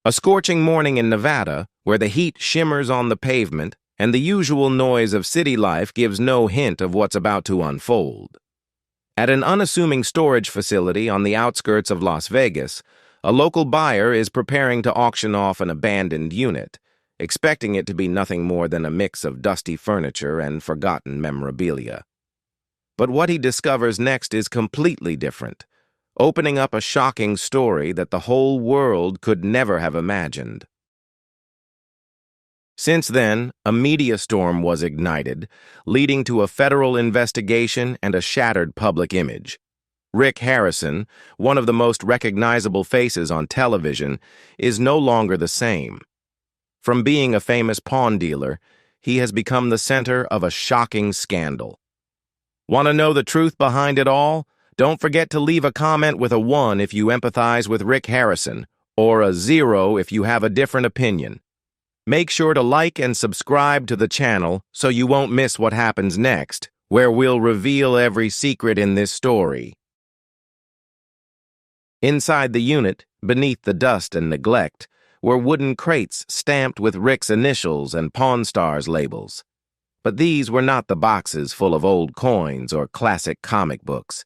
A scorching morning in Nevada, where the heat shimmers on the pavement and the usual noise of city life gives no hint of what's about to unfold. At an unassuming storage facility on the outskirts of Las Vegas, a local buyer is preparing to auction off an abandoned unit, expecting it to be nothing more than a mix of dusty furniture and forgotten memorabilia. But what he discovers next is completely different, opening up a shocking story that the whole world could never have imagined. Since then, a media storm was ignited, leading to a federal investigation and a shattered public image. Rick Harrison, one of the most recognizable faces on television, is no longer the same. From being a famous pawn dealer, he has become the center of a shocking scandal. Want to know the truth behind it all? Don't forget to leave a comment with a 1 if you empathize with Rick Harrison, or a 0 if you have a different opinion. Make sure to like and subscribe to the channel so you won't miss what happens next, where we'll reveal every secret in this story. Inside the unit, beneath the dust and neglect, were wooden crates stamped with Rick's initials and Pawn Stars labels. But these were not the boxes full of old coins or classic comic books.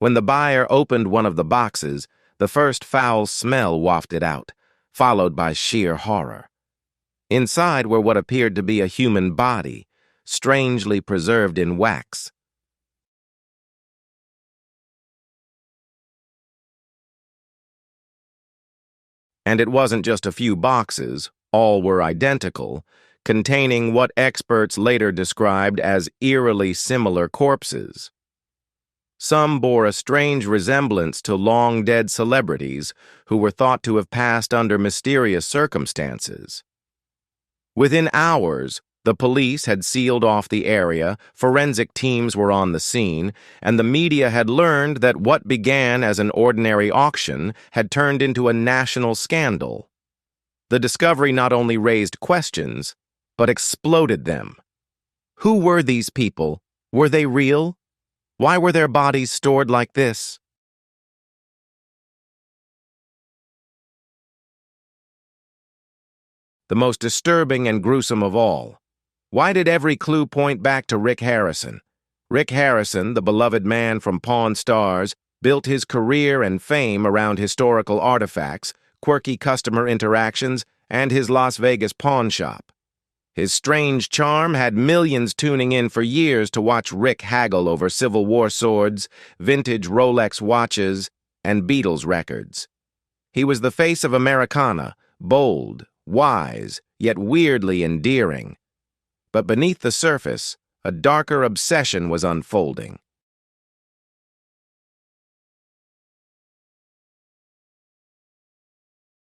When the buyer opened one of the boxes, the first foul smell wafted out, followed by sheer horror. Inside were what appeared to be a human body, strangely preserved in wax. And it wasn't just a few boxes, all were identical, containing what experts later described as eerily similar corpses. Some bore a strange resemblance to long-dead celebrities who were thought to have passed under mysterious circumstances. Within hours, the police had sealed off the area, forensic teams were on the scene, and the media had learned that what began as an ordinary auction had turned into a national scandal. The discovery not only raised questions, but exploded them. Who were these people? Were they real? Why were their bodies stored like this? The most disturbing and gruesome of all. Why did every clue point back to Rick Harrison? Rick Harrison, the beloved man from Pawn Stars, built his career and fame around historical artifacts, quirky customer interactions, and his Las Vegas pawn shop. His strange charm had millions tuning in for years to watch Rick haggle over Civil War swords, vintage Rolex watches, and Beatles records. He was the face of Americana, bold, wise, yet weirdly endearing. But beneath the surface, a darker obsession was unfolding.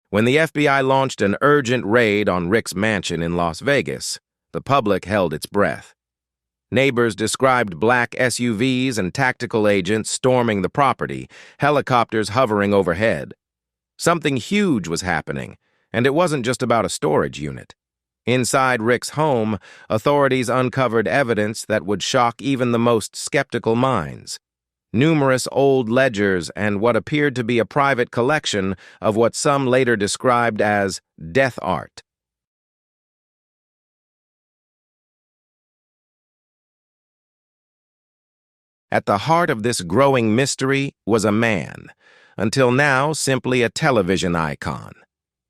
When the FBI launched an urgent raid on Rick's mansion in Las Vegas, the public held its breath. Neighbors described black SUVs and tactical agents storming the property, helicopters hovering overhead. Something huge was happening, and it wasn't just about a storage unit. Inside Rick's home, authorities uncovered evidence that would shock even the most skeptical minds. Numerous old ledgers and what appeared to be a private collection of what some later described as death art. At the heart of this growing mystery was a man, until now simply a television icon.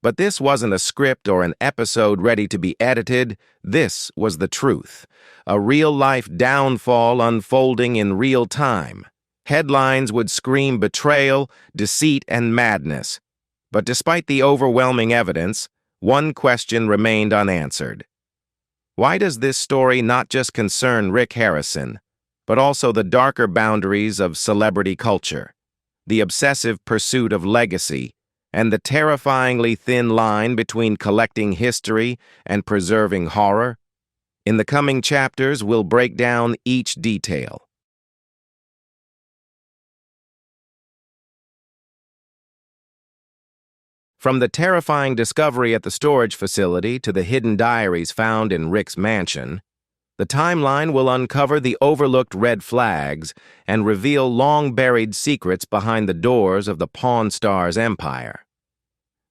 But this wasn't a script or an episode ready to be edited. This was the truth, a real-life downfall unfolding in real time. Headlines would scream betrayal, deceit, and madness. But despite the overwhelming evidence, one question remained unanswered. Why does this story not just concern Rick Harrison, but also the darker boundaries of celebrity culture, the obsessive pursuit of legacy, and the terrifyingly thin line between collecting history and preserving horror? In the coming chapters, we'll break down each detail. From the terrifying discovery at the storage facility to the hidden diaries found in Rick's mansion, the timeline will uncover the overlooked red flags and reveal long-buried secrets behind the doors of the Pawn Stars empire.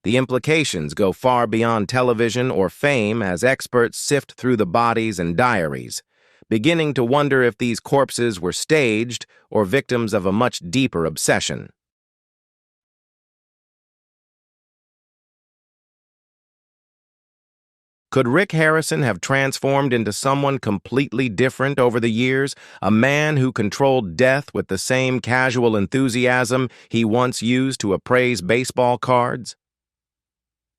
The implications go far beyond television or fame as experts sift through the bodies and diaries, beginning to wonder if these corpses were staged or victims of a much deeper obsession. Could Rick Harrison have transformed into someone completely different over the years, a man who controlled death with the same casual enthusiasm he once used to appraise baseball cards?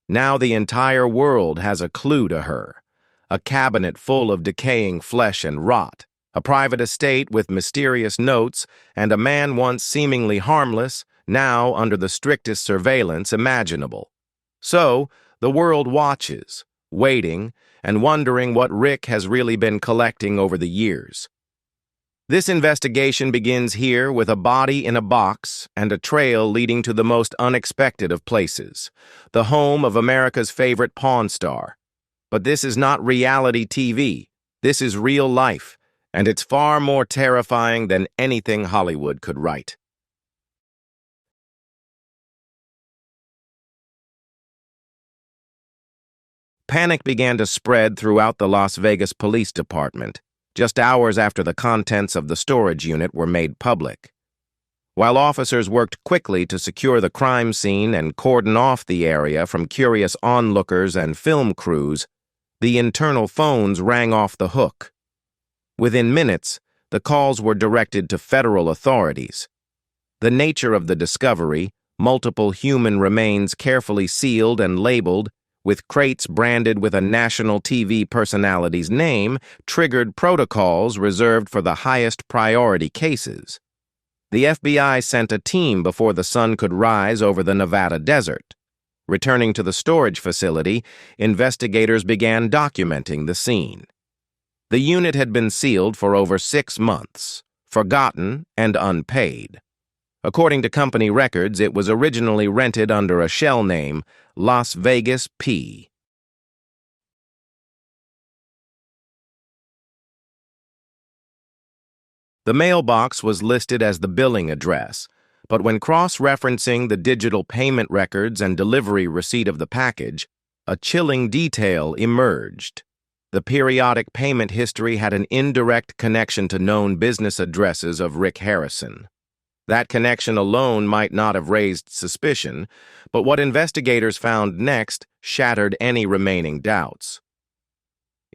Now the entire world has a clue to her. A cabinet full of decaying flesh and rot, a private estate with mysterious notes, and a man once seemingly harmless, now under the strictest surveillance imaginable. So, the world watches, waiting, and wondering what Rick has really been collecting over the years. This investigation begins here with a body in a box and a trail leading to the most unexpected of places, the home of America's favorite Pawn star. But this is not reality TV. This is real life, and it's far more terrifying than anything Hollywood could write. Panic began to spread throughout the Las Vegas Police Department, just hours after the contents of the storage unit were made public. While officers worked quickly to secure the crime scene and cordon off the area from curious onlookers and film crews, the internal phones rang off the hook. Within minutes, the calls were directed to federal authorities. The nature of the discovery, multiple human remains carefully sealed and labeled, with crates branded with a national TV personality's name, triggered protocols reserved for the highest priority cases. The FBI sent a team before the sun could rise over the Nevada desert. Returning to the storage facility, investigators began documenting the scene. The unit had been sealed for over 6 months, forgotten and unpaid. According to company records, it was originally rented under a shell name, Las Vegas P. The mailbox was listed as the billing address, but when cross-referencing the digital payment records and delivery receipt of the package, a chilling detail emerged. The periodic payment history had an indirect connection to known business addresses of Rick Harrison. That connection alone might not have raised suspicion, but what investigators found next shattered any remaining doubts.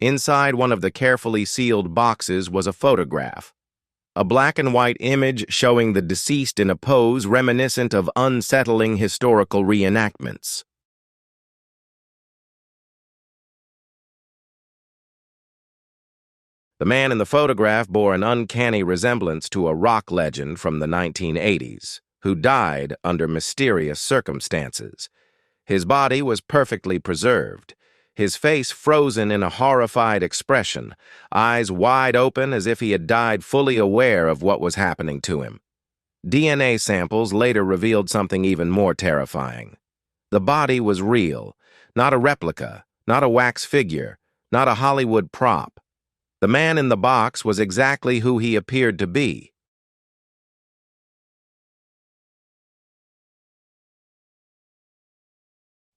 Inside one of the carefully sealed boxes was a photograph, a black-and-white image showing the deceased in a pose reminiscent of unsettling historical reenactments. The man in the photograph bore an uncanny resemblance to a rock legend from the 1980s, who died under mysterious circumstances. His body was perfectly preserved, his face frozen in a horrified expression, eyes wide open as if he had died fully aware of what was happening to him. DNA samples later revealed something even more terrifying. The body was real, not a replica, not a wax figure, not a Hollywood prop. The man in the box was exactly who he appeared to be.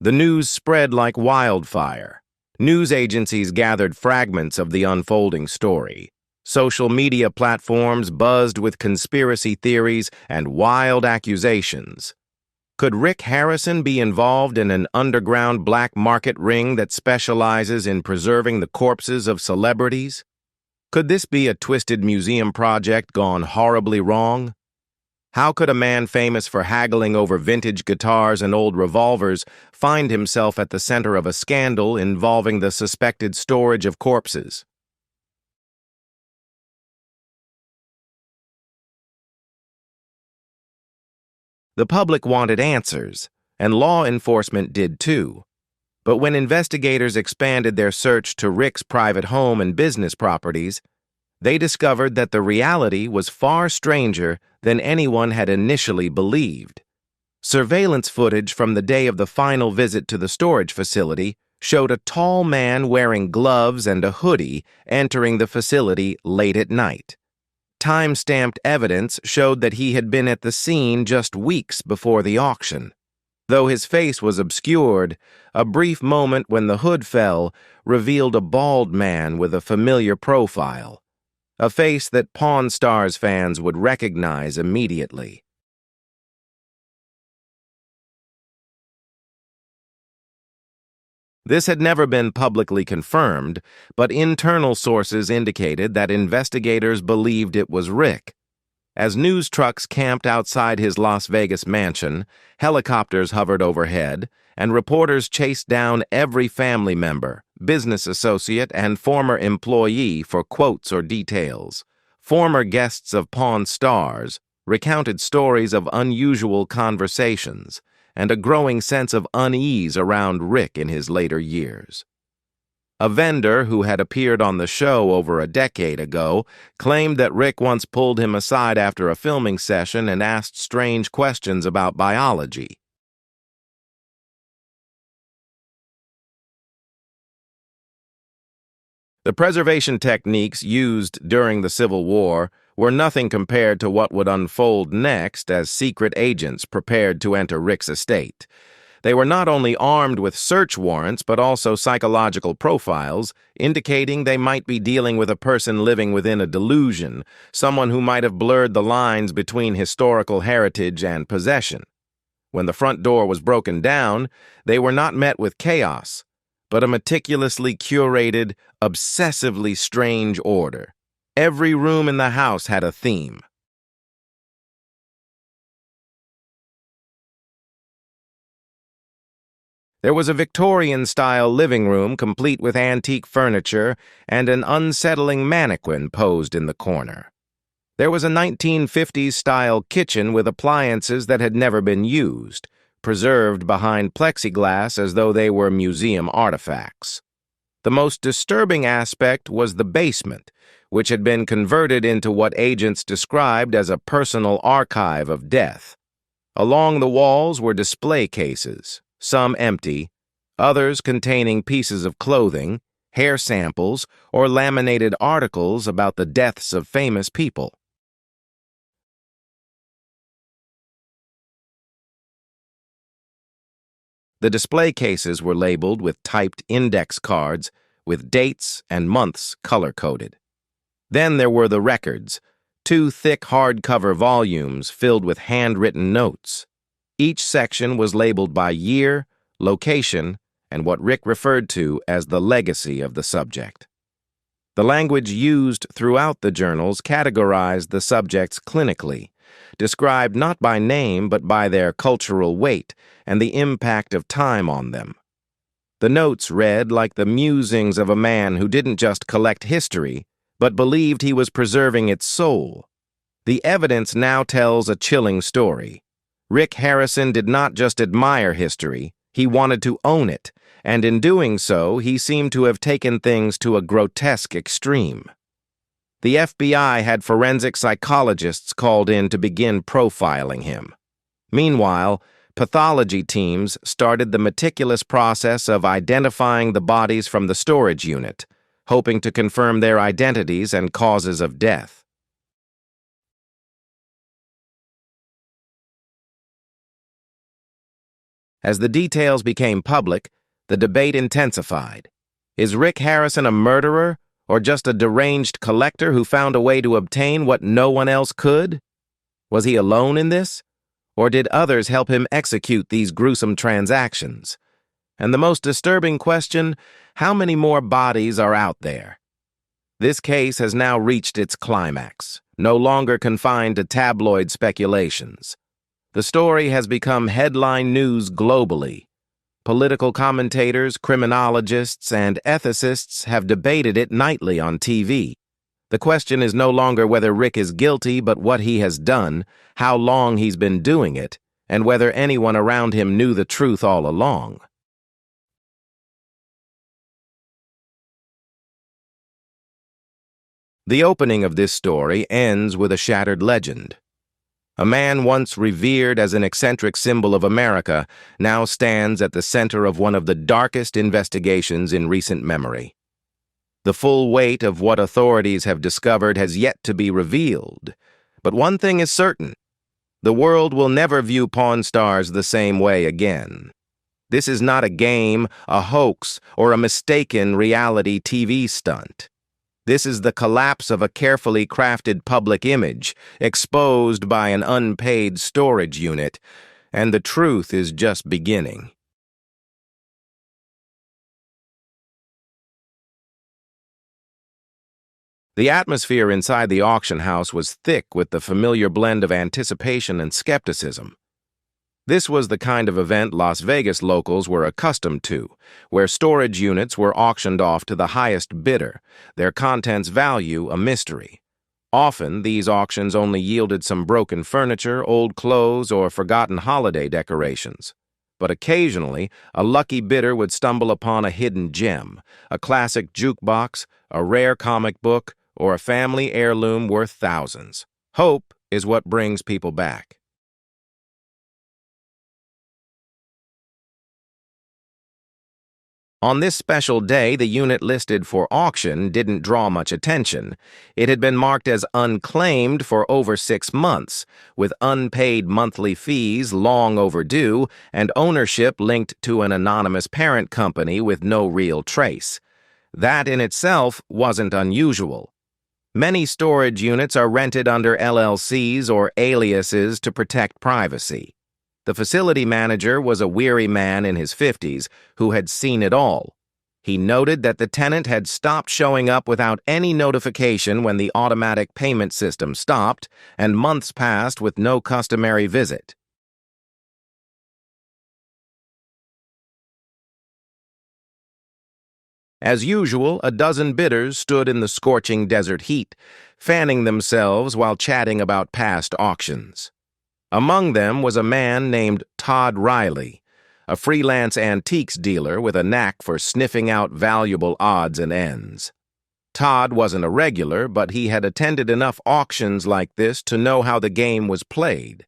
The news spread like wildfire. News agencies gathered fragments of the unfolding story. Social media platforms buzzed with conspiracy theories and wild accusations. Could Rick Harrison be involved in an underground black market ring that specializes in preserving the corpses of celebrities? Could this be a twisted museum project gone horribly wrong? How could a man famous for haggling over vintage guitars and old revolvers find himself at the center of a scandal involving the suspected storage of corpses? The public wanted answers, and law enforcement did too. But when investigators expanded their search to Rick's private home and business properties, they discovered that the reality was far stranger than anyone had initially believed. Surveillance footage from the day of the final visit to the storage facility showed a tall man wearing gloves and a hoodie entering the facility late at night. Time-stamped evidence showed that he had been at the scene just weeks before the auction. Though his face was obscured, a brief moment when the hood fell revealed a bald man with a familiar profile, a face that Pawn Stars fans would recognize immediately. This had never been publicly confirmed, but internal sources indicated that investigators believed it was Rick. As news trucks camped outside his Las Vegas mansion, helicopters hovered overhead, and reporters chased down every family member, business associate, and former employee for quotes or details. Former guests of Pawn Stars recounted stories of unusual conversations and a growing sense of unease around Rick in his later years. A vendor who had appeared on the show over a decade ago claimed that Rick once pulled him aside after a filming session and asked strange questions about biology. The preservation techniques used during the Civil War were nothing compared to what would unfold next as secret agents prepared to enter Rick's estate. They were not only armed with search warrants but also psychological profiles, indicating they might be dealing with a person living within a delusion, someone who might have blurred the lines between historical heritage and possession. When the front door was broken down, they were not met with chaos, but a meticulously curated, obsessively strange order. Every room in the house had a theme. There was a Victorian-style living room complete with antique furniture and an unsettling mannequin posed in the corner. There was a 1950s-style kitchen with appliances that had never been used, preserved behind plexiglass as though they were museum artifacts. The most disturbing aspect was the basement, which had been converted into what agents described as a personal archive of death. Along the walls were display cases, some empty, others containing pieces of clothing, hair samples, or laminated articles about the deaths of famous people. The display cases were labeled with typed index cards with dates and months color-coded. Then there were the records, 2 thick hardcover volumes filled with handwritten notes. Each section was labeled by year, location, and what Rick referred to as the legacy of the subject. The language used throughout the journals categorized the subjects clinically, described not by name but by their cultural weight and the impact of time on them. The notes read like the musings of a man who didn't just collect history, but believed he was preserving its soul. The evidence now tells a chilling story. Rick Harrison did not just admire history, he wanted to own it, and in doing so, he seemed to have taken things to a grotesque extreme. The FBI had forensic psychologists called in to begin profiling him. Meanwhile, pathology teams started the meticulous process of identifying the bodies from the storage unit, hoping to confirm their identities and causes of death. As the details became public, the debate intensified. Is Rick Harrison a murderer or just a deranged collector who found a way to obtain what no one else could? Was he alone in this? Or did others help him execute these gruesome transactions? And the most disturbing question, how many more bodies are out there? This case has now reached its climax, no longer confined to tabloid speculations. The story has become headline news globally. Political commentators, criminologists, and ethicists have debated it nightly on TV. The question is no longer whether Rick is guilty, but what he has done, how long he's been doing it, and whether anyone around him knew the truth all along. The opening of this story ends with a shattered legend. A man once revered as an eccentric symbol of America now stands at the center of one of the darkest investigations in recent memory. The full weight of what authorities have discovered has yet to be revealed, but one thing is certain: The world will never view Pawn Stars the same way again. This is not a game, a hoax, or a mistaken reality TV stunt. This is the collapse of a carefully crafted public image, exposed by an unpaid storage unit, and the truth is just beginning. The atmosphere inside the auction house was thick with the familiar blend of anticipation and skepticism. This was the kind of event Las Vegas locals were accustomed to, where storage units were auctioned off to the highest bidder, their contents' value a mystery. Often, these auctions only yielded some broken furniture, old clothes, or forgotten holiday decorations. But occasionally, a lucky bidder would stumble upon a hidden gem, a classic jukebox, a rare comic book, or a family heirloom worth thousands. Hope is what brings people back. On this special day, the unit listed for auction didn't draw much attention. It had been marked as unclaimed for over 6 months, with unpaid monthly fees long overdue and ownership linked to an anonymous parent company with no real trace. That in itself wasn't unusual. Many storage units are rented under LLCs or aliases to protect privacy. The facility manager was a weary man in his 50s who had seen it all. He noted that the tenant had stopped showing up without any notification when the automatic payment system stopped, and months passed with no customary visit. As usual, a dozen bidders stood in the scorching desert heat, fanning themselves while chatting about past auctions. Among them was a man named Todd Riley, a freelance antiques dealer with a knack for sniffing out valuable odds and ends. Todd wasn't a regular, but he had attended enough auctions like this to know how the game was played.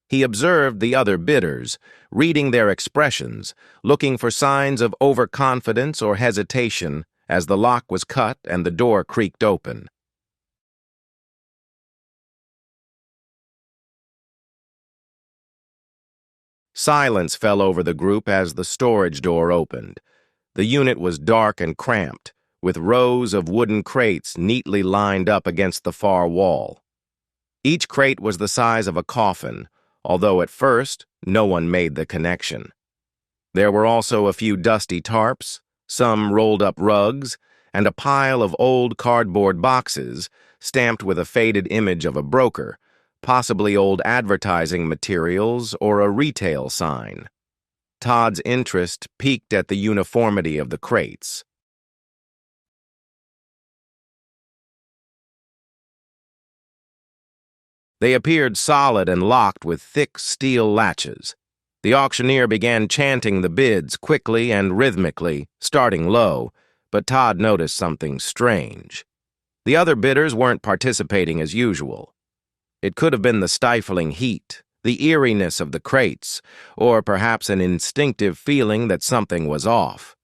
He observed the other bidders, reading their expressions, looking for signs of overconfidence or hesitation as the lock was cut and the door creaked open. Silence fell over the group as the storage door opened. The unit was dark and cramped, with rows of wooden crates neatly lined up against the far wall. Each crate was the size of a coffin, although at first no one made the connection. There were also a few dusty tarps, some rolled-up rugs, and a pile of old cardboard boxes stamped with a faded image of a broker, possibly old advertising materials or a retail sign. Todd's interest piqued at the uniformity of the crates. They appeared solid and locked with thick steel latches. The auctioneer began chanting the bids quickly and rhythmically, starting low, but Todd noticed something strange. The other bidders weren't participating as usual. It could have been the stifling heat, the eeriness of the crates, or perhaps an instinctive feeling that something was off.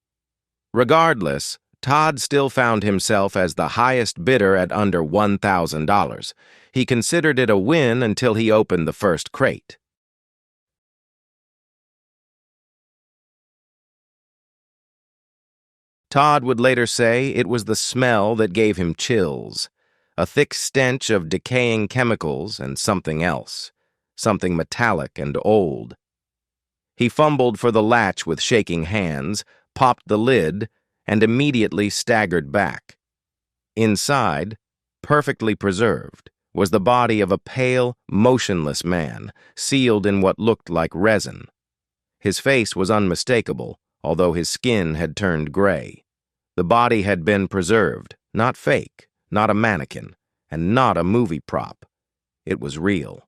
Regardless, Todd still found himself as the highest bidder at under $1,000. He considered it a win until he opened the first crate. Todd would later say it was the smell that gave him chills, a thick stench of decaying chemicals and something else, something metallic and old. He fumbled for the latch with shaking hands, popped the lid, and immediately staggered back. Inside, perfectly preserved, was the body of a pale, motionless man, sealed in what looked like resin. His face was unmistakable, although his skin had turned gray. The body had been preserved, not fake, not a mannequin, and not a movie prop. It was real.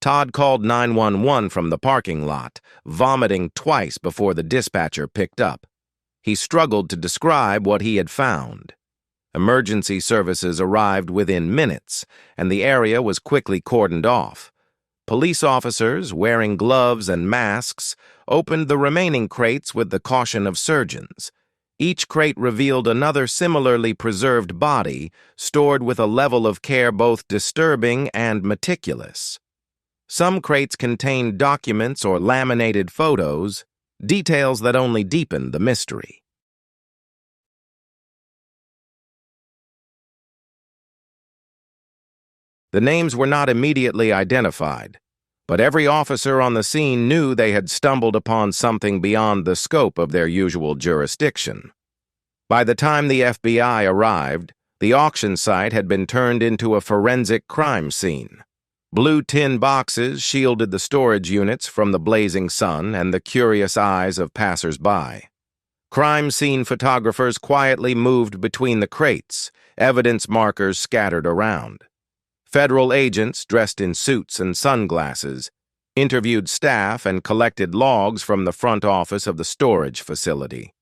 Todd called 911 from the parking lot, vomiting twice before the dispatcher picked up. He struggled to describe what he had found. Emergency services arrived within minutes, and the area was quickly cordoned off. Police officers, wearing gloves and masks, opened the remaining crates with the caution of surgeons. Each crate revealed another similarly preserved body, stored with a level of care both disturbing and meticulous. Some crates contained documents or laminated photos, details that only deepened the mystery. The names were not immediately identified, but every officer on the scene knew they had stumbled upon something beyond the scope of their usual jurisdiction. By the time the FBI arrived, the auction site had been turned into a forensic crime scene. Blue tin boxes shielded the storage units from the blazing sun and the curious eyes of passers-by. Crime scene photographers quietly moved between the crates, evidence markers scattered around. Federal agents, dressed in suits and sunglasses, interviewed staff and collected logs from the front office of the storage facility.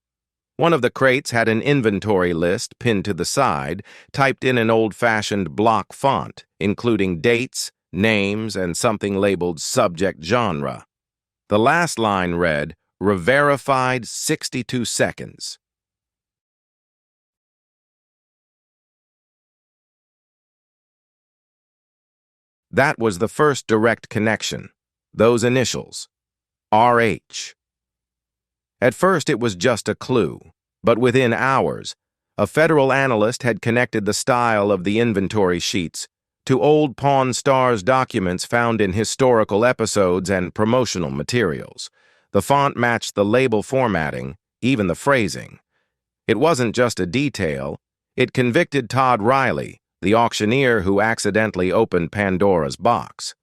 One of the crates had an inventory list pinned to the side, typed in an old-fashioned block font, including dates, names, and something labeled subject genre. The last line read, "Verified 62 seconds." That was the first direct connection, those initials, RH. At first it was just a clue, but within hours, a federal analyst had connected the style of the inventory sheets to old Pawn Stars documents found in historical episodes and promotional materials. The font matched the label formatting, even the phrasing. It wasn't just a detail, it convicted Todd Riley, the auctioneer who accidentally opened Pandora's box.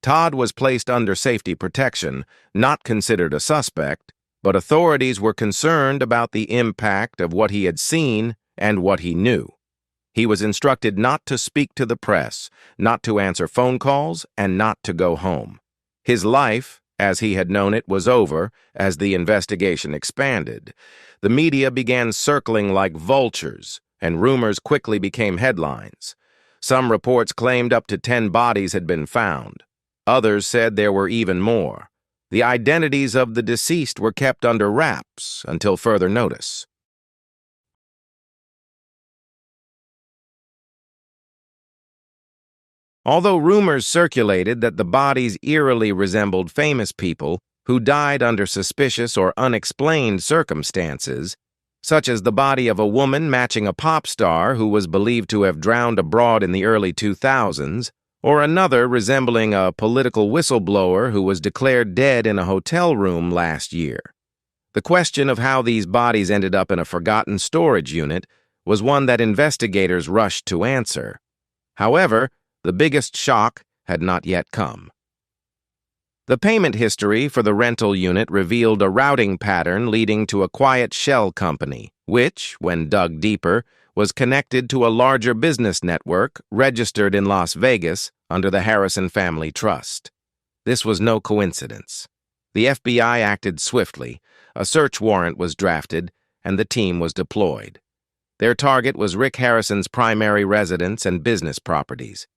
Todd was placed under safety protection, not considered a suspect, but authorities were concerned about the impact of what he had seen and what he knew. He was instructed not to speak to the press, not to answer phone calls, and not to go home. His life, as he had known it, was over as the investigation expanded. The media began circling like vultures, and rumors quickly became headlines. Some reports claimed up to 10 bodies had been found. Others said there were even more. The identities of the deceased were kept under wraps until further notice. Although rumors circulated that the bodies eerily resembled famous people who died under suspicious or unexplained circumstances, such as the body of a woman matching a pop star who was believed to have drowned abroad in the early 2000s, or another resembling a political whistleblower who was declared dead in a hotel room last year. The question of how these bodies ended up in a forgotten storage unit was one that investigators rushed to answer. However, the biggest shock had not yet come. The payment history for the rental unit revealed a routing pattern leading to a quiet shell company, which, when dug deeper, was connected to a larger business network registered in Las Vegas under the Harrison Family Trust. This was no coincidence. The FBI acted swiftly, a search warrant was drafted, and the team was deployed. Their target was Rick Harrison's primary residence and business properties.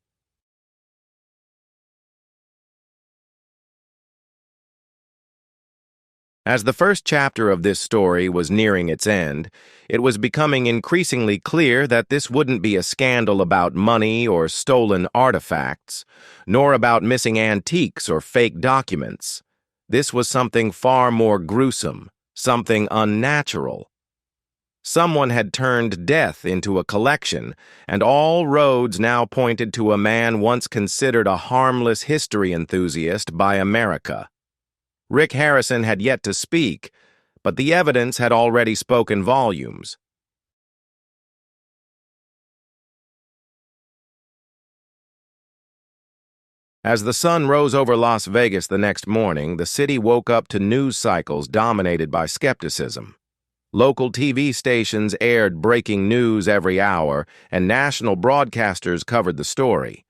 As the first chapter of this story was nearing its end, it was becoming increasingly clear that this wouldn't be a scandal about money or stolen artifacts, nor about missing antiques or fake documents. This was something far more gruesome, something unnatural. Someone had turned death into a collection, and all roads now pointed to a man once considered a harmless history enthusiast by America. Rick Harrison had yet to speak, but the evidence had already spoken volumes. As the sun rose over Las Vegas the next morning, the city woke up to news cycles dominated by skepticism. Local TV stations aired breaking news every hour, and national broadcasters covered the story.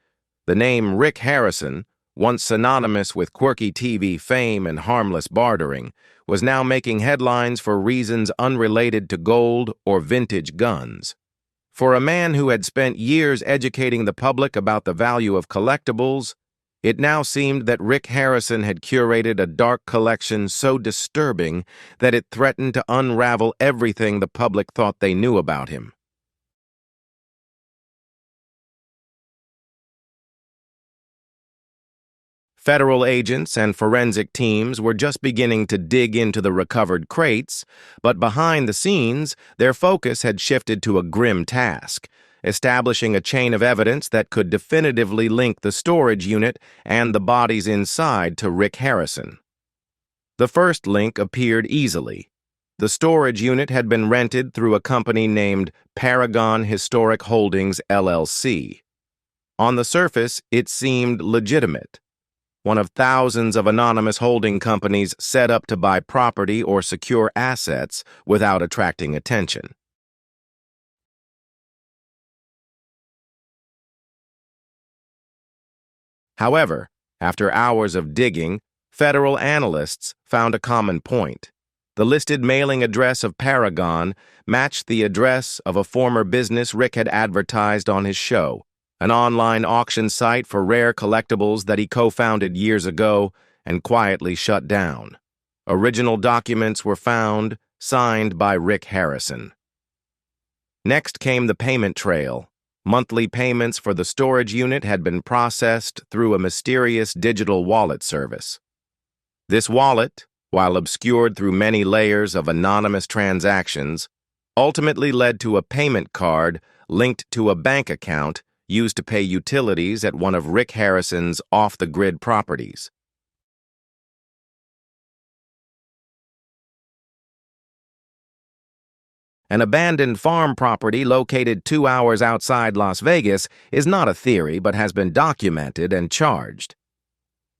The name Rick Harrison, once synonymous with quirky TV fame and harmless bartering, was now making headlines for reasons unrelated to gold or vintage guns. For a man who had spent years educating the public about the value of collectibles, It now seemed that Rick Harrison had curated a dark collection so disturbing that it threatened to unravel everything the public thought they knew about him. Federal agents and forensic teams were just beginning to dig into the recovered crates, but behind the scenes, their focus had shifted to a grim task: establishing a chain of evidence that could definitively link the storage unit and the bodies inside to Rick Harrison. The first link appeared easily. The storage unit had been rented through a company named Paragon Historic Holdings, LLC. On the surface, it seemed legitimate. One of thousands of anonymous holding companies set up to buy property or secure assets without attracting attention. However, after hours of digging, federal analysts found a common point. The listed mailing address of Paragon matched the address of a former business Rick had advertised on his show, an online auction site for rare collectibles that he co-founded years ago and quietly shut down. Original documents were found, signed by Rick Harrison. Next came the payment trail. Monthly payments for the storage unit had been processed through a mysterious digital wallet service. This wallet, while obscured through many layers of anonymous transactions, ultimately led to a payment card linked to a bank account used to pay utilities at one of Rick Harrison's off-the-grid properties. An abandoned farm property located 2 hours outside Las Vegas is not a theory but has been documented and charged.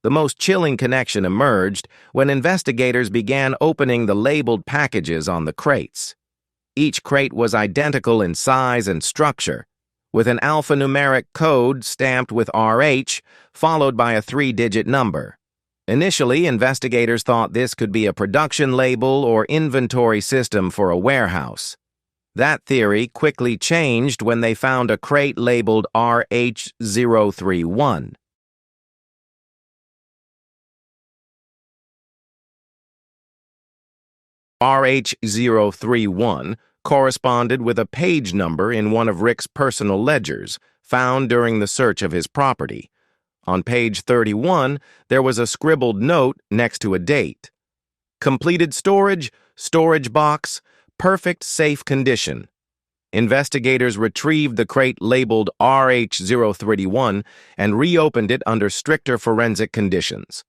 The most chilling connection emerged when investigators began opening the labeled packages on the crates. Each crate was identical in size and structure, with an alphanumeric code stamped with RH, followed by a 3-digit number. Initially, investigators thought this could be a production label or inventory system for a warehouse. That theory quickly changed when they found a crate labeled RH031. RH031 corresponded with a page number in one of Rick's personal ledgers, found during the search of his property. On page 31, there was a scribbled note next to a date. Completed storage, storage box, perfect safe condition. Investigators retrieved the crate labeled RH031 and reopened it under stricter forensic conditions.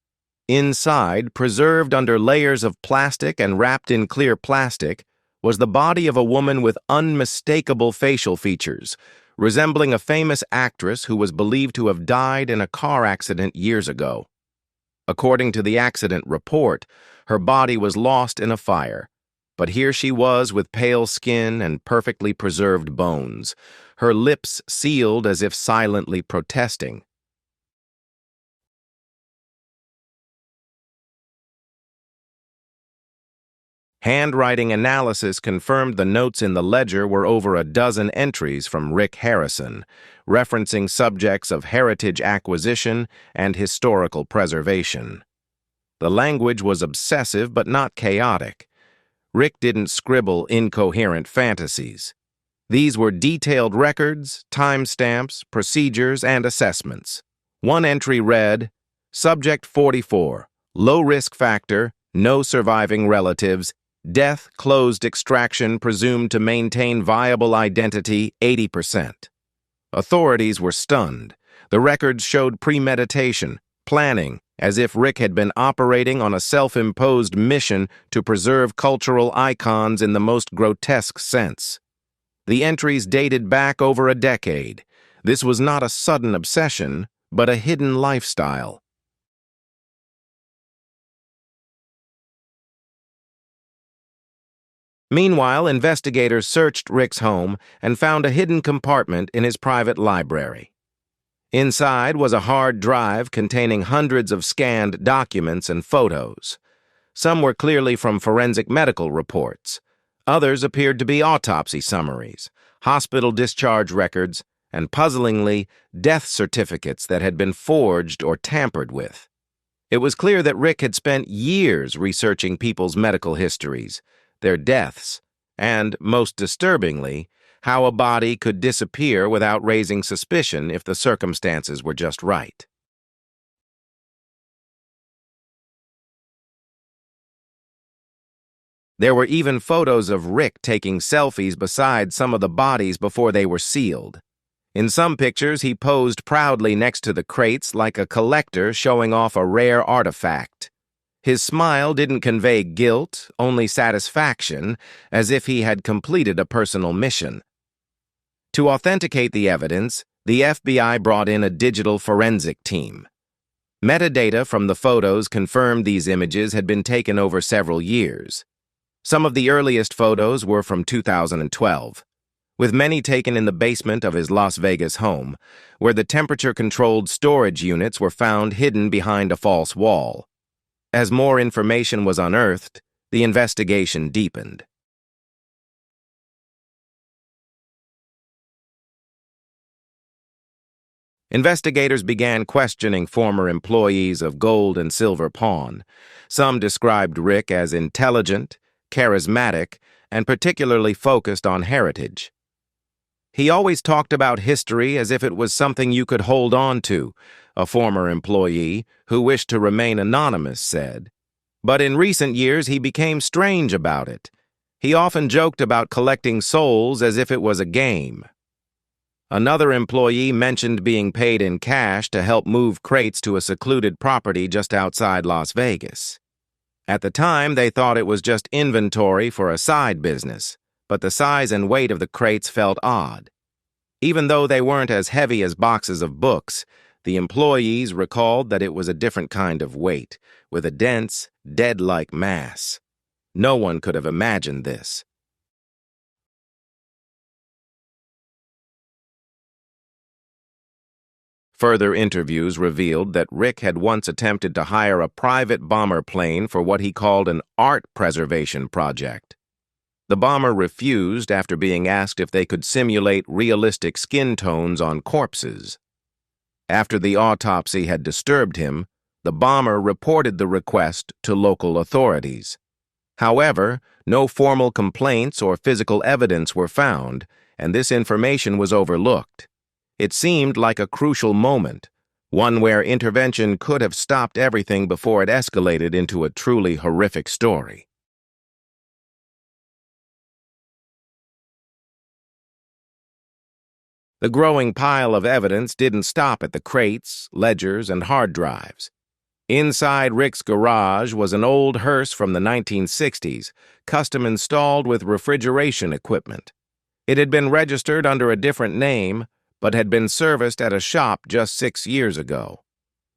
Inside, preserved under layers of plastic and wrapped in clear plastic, was the body of a woman with unmistakable facial features, resembling a famous actress who was believed to have died in a car accident years ago. According to the accident report, her body was lost in a fire, but here she was with pale skin and perfectly preserved bones, her lips sealed as if silently protesting. Handwriting analysis confirmed the notes in the ledger were over a dozen entries from Rick Harrison, referencing subjects of heritage acquisition and historical preservation. The language was obsessive but not chaotic. Rick didn't scribble incoherent fantasies. These were detailed records, timestamps, procedures, and assessments. One entry read, Subject 44, low risk factor, no surviving relatives, death, closed extraction presumed to maintain viable identity 80%. Authorities were stunned. The records showed premeditation, planning, as if Rick had been operating on a self-imposed mission to preserve cultural icons in the most grotesque sense. The entries dated back over a decade. This was not a sudden obsession, but a hidden lifestyle. Meanwhile, investigators searched Rick's home and found a hidden compartment in his private library. Inside was a hard drive containing hundreds of scanned documents and photos. Some were clearly from forensic medical reports. Others appeared to be autopsy summaries, hospital discharge records, and puzzlingly, death certificates that had been forged or tampered with. It was clear that Rick had spent years researching people's medical histories, their deaths, and, most disturbingly, how a body could disappear without raising suspicion if the circumstances were just right. There were even photos of Rick taking selfies beside some of the bodies before they were sealed. In some pictures, he posed proudly next to the crates like a collector showing off a rare artifact. His smile didn't convey guilt, only satisfaction, as if he had completed a personal mission. To authenticate the evidence, the FBI brought in a digital forensic team. Metadata from the photos confirmed these images had been taken over several years. Some of the earliest photos were from 2012. With many taken in the basement of his Las Vegas home, where the temperature-controlled storage units were found hidden behind a false wall. As more information was unearthed, the investigation deepened. Investigators began questioning former employees of Gold and Silver Pawn. Some described Rick as intelligent, charismatic, and particularly focused on heritage. He always talked about history as if it was something you could hold on to, a former employee, who wished to remain anonymous, said. But in recent years, he became strange about it. He often joked about collecting souls as if it was a game. Another employee mentioned being paid in cash to help move crates to a secluded property just outside Las Vegas. At the time, they thought it was just inventory for a side business, but the size and weight of the crates felt odd. Even though they weren't as heavy as boxes of books, the employees recalled that it was a different kind of weight, with a dense, dead-like mass. No one could have imagined this. Further interviews revealed that Rick had once attempted to hire a private bomber plane for what he called an art preservation project. The bomber refused after being asked if they could simulate realistic skin tones on corpses. After the autopsy had disturbed him, the bomber reported the request to local authorities. However, no formal complaints or physical evidence were found, and this information was overlooked. It seemed like a crucial moment, one where intervention could have stopped everything before it escalated into a truly horrific story. The growing pile of evidence didn't stop at the crates, ledgers, and hard drives. Inside Rick's garage was an old hearse from the 1960s, custom installed with refrigeration equipment. It had been registered under a different name, but had been serviced at a shop just 6 years ago.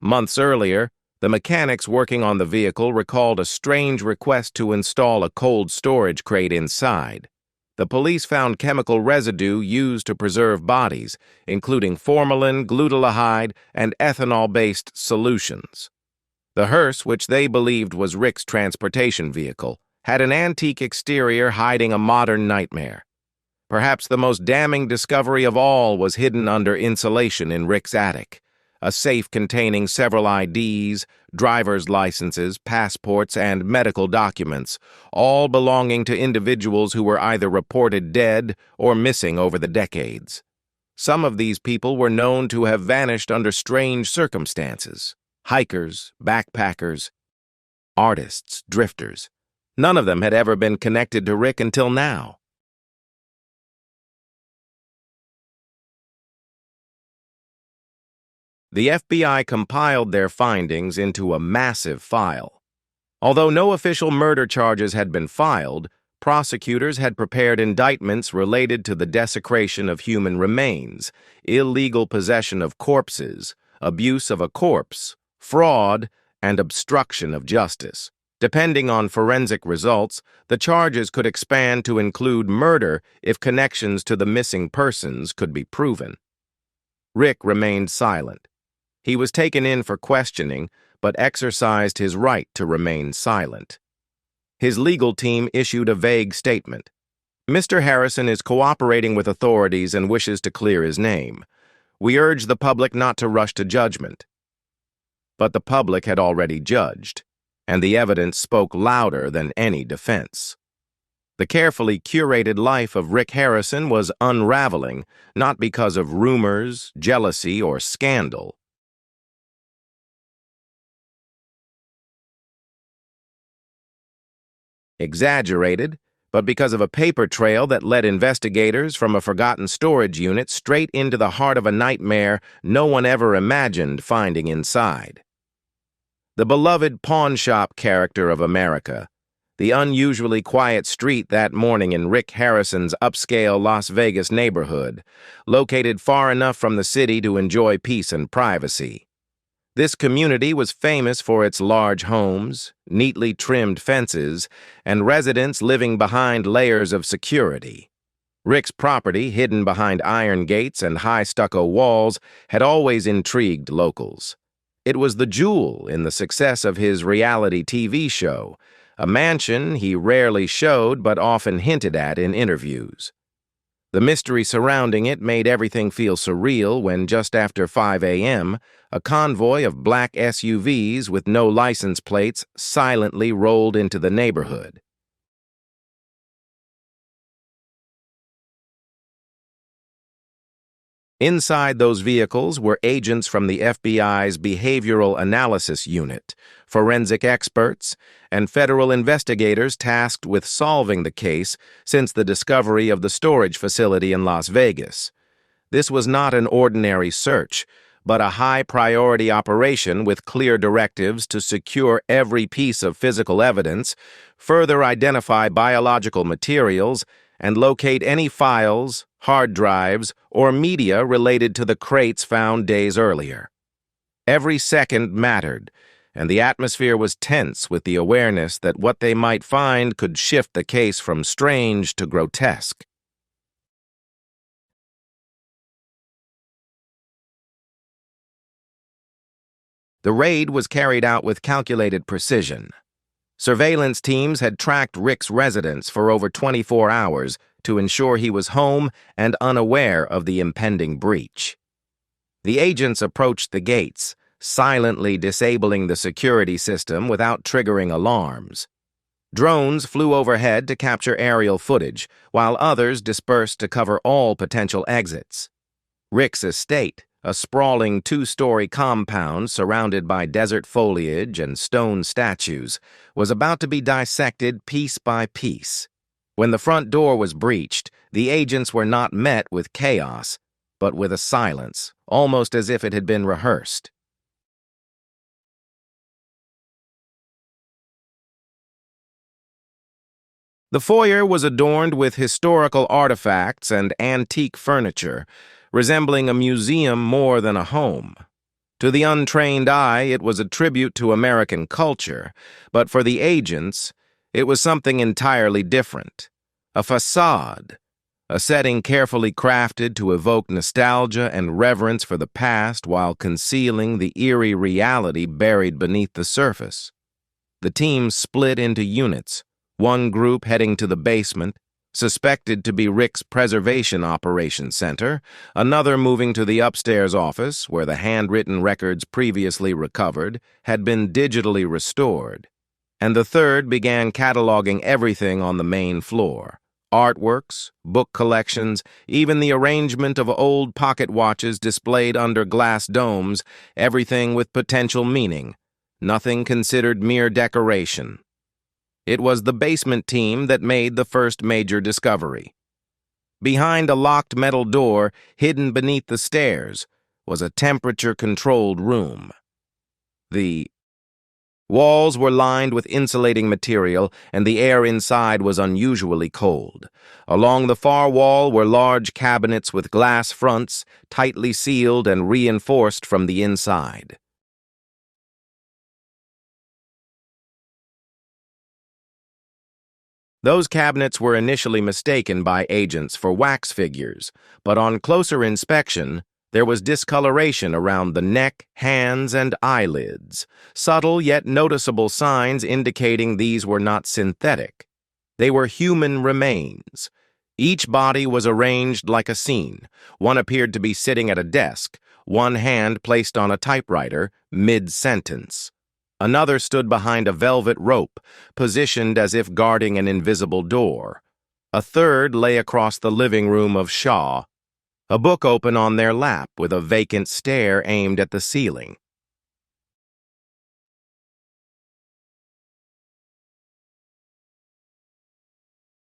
Months earlier, the mechanics working on the vehicle recalled a strange request to install a cold storage crate inside. The police found chemical residue used to preserve bodies, including formalin, glutaldehyde, and ethanol-based solutions. The hearse, which they believed was Rick's transportation vehicle, had an antique exterior hiding a modern nightmare. Perhaps the most damning discovery of all was hidden under insulation in Rick's attic, a safe containing several IDs, driver's licenses, passports, and medical documents, all belonging to individuals who were either reported dead or missing over the decades. Some of these people were known to have vanished under strange circumstances: hikers, backpackers, artists, drifters. None of them had ever been connected to Rick until now. The FBI compiled their findings into a massive file. Although no official murder charges had been filed, prosecutors had prepared indictments related to the desecration of human remains, illegal possession of corpses, abuse of a corpse, fraud, and obstruction of justice. Depending on forensic results, the charges could expand to include murder if connections to the missing persons could be proven. Rick remained silent. He was taken in for questioning, but exercised his right to remain silent. His legal team issued a vague statement. Mr. Harrison is cooperating with authorities and wishes to clear his name. We urge the public not to rush to judgment. But the public had already judged, and the evidence spoke louder than any defense. The carefully curated life of Rick Harrison was unraveling, not because of rumors, jealousy, or scandal. Exaggerated, but because of a paper trail that led investigators from a forgotten storage unit straight into the heart of a nightmare no one ever imagined finding inside. The beloved pawnshop character of America, the unusually quiet street that morning in Rick Harrison's upscale Las Vegas neighborhood, located far enough from the city to enjoy peace and privacy. This community was famous for its large homes, neatly trimmed fences, and residents living behind layers of security. Rick's property, hidden behind iron gates and high stucco walls, had always intrigued locals. It was the jewel in the success of his reality TV show, a mansion he rarely showed but often hinted at in interviews. The mystery surrounding it made everything feel surreal when, just after 5 a.m., a convoy of black SUVs with no license plates silently rolled into the neighborhood. Inside those vehicles were agents from the FBI's Behavioral Analysis Unit, forensic experts, and federal investigators tasked with solving the case since the discovery of the storage facility in Las Vegas. This was not an ordinary search, but a high-priority operation with clear directives to secure every piece of physical evidence, further identify biological materials, and locate any files, hard drives, or media related to the crates found days earlier. Every second mattered, and the atmosphere was tense with the awareness that what they might find could shift the case from strange to grotesque. The raid was carried out with calculated precision. Surveillance teams had tracked Rick's residence for over 24 hours to ensure he was home and unaware of the impending breach. The agents approached the gates, silently disabling the security system without triggering alarms. Drones flew overhead to capture aerial footage, while others dispersed to cover all potential exits. Rick's estate, a sprawling two-story compound surrounded by desert foliage and stone statues, was about to be dissected piece by piece. When the front door was breached, the agents were not met with chaos, but with a silence, almost as if it had been rehearsed. The foyer was adorned with historical artifacts and antique furniture, resembling a museum more than a home. To the untrained eye, it was a tribute to American culture, but for the agents, it was something entirely different. A facade, a setting carefully crafted to evoke nostalgia and reverence for the past while concealing the eerie reality buried beneath the surface. The team split into units, one group heading to the basement, suspected to be Rick's Preservation Operations Center, another moving to the upstairs office where the handwritten records previously recovered had been digitally restored, and the third began cataloging everything on the main floor. Artworks, book collections, even the arrangement of old pocket watches displayed under glass domes, everything with potential meaning, nothing considered mere decoration. It was the basement team that made the first major discovery. Behind a locked metal door, hidden beneath the stairs, was a temperature-controlled room. The walls were lined with insulating material, and the air inside was unusually cold. Along the far wall were large cabinets with glass fronts, tightly sealed and reinforced from the inside. Those cabinets were initially mistaken by agents for wax figures, but on closer inspection, there was discoloration around the neck, hands, and eyelids, subtle yet noticeable signs indicating these were not synthetic. They were human remains, Each body was arranged like a scene. One appeared to be sitting at a desk, one hand placed on a typewriter, mid-sentence. Another stood behind a velvet rope, positioned as if guarding an invisible door. A third lay across the living room of Shaw, a book open on their lap with a vacant stare aimed at the ceiling.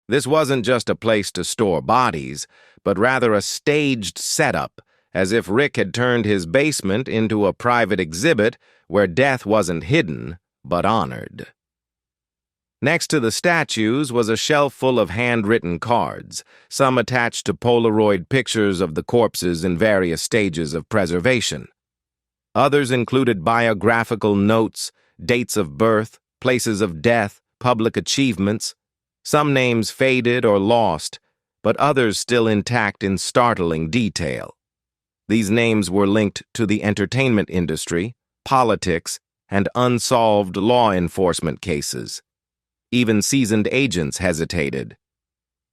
This wasn't just a place to store bodies, but rather a staged setup, as if Rick had turned his basement into a private exhibit where death wasn't hidden, but honored. Next to the statues was a shelf full of handwritten cards, some attached to Polaroid pictures of the corpses in various stages of preservation. Others included biographical notes, dates of birth, places of death, public achievements. Some names faded or lost, but others still intact in startling detail. These names were linked to the entertainment industry, politics, and unsolved law enforcement cases. Even seasoned agents hesitated.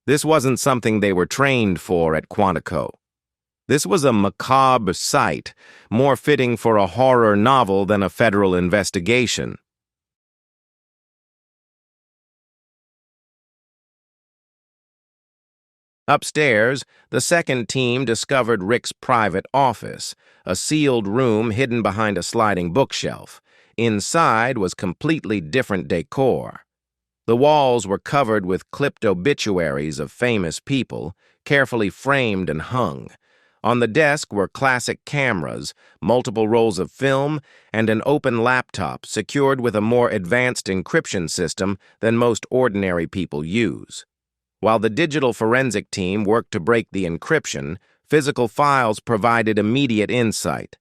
This wasn't something they were trained for at Quantico. This was a macabre sight, more fitting for a horror novel than a federal investigation. Upstairs, the second team discovered Rick's private office, a sealed room hidden behind a sliding bookshelf. Inside was completely different decor. The walls were covered with clipped obituaries of famous people, carefully framed and hung. On the desk were classic cameras, multiple rolls of film, and an open laptop secured with a more advanced encryption system than most ordinary people use. While the digital forensic team worked to break the encryption, physical files provided immediate insight.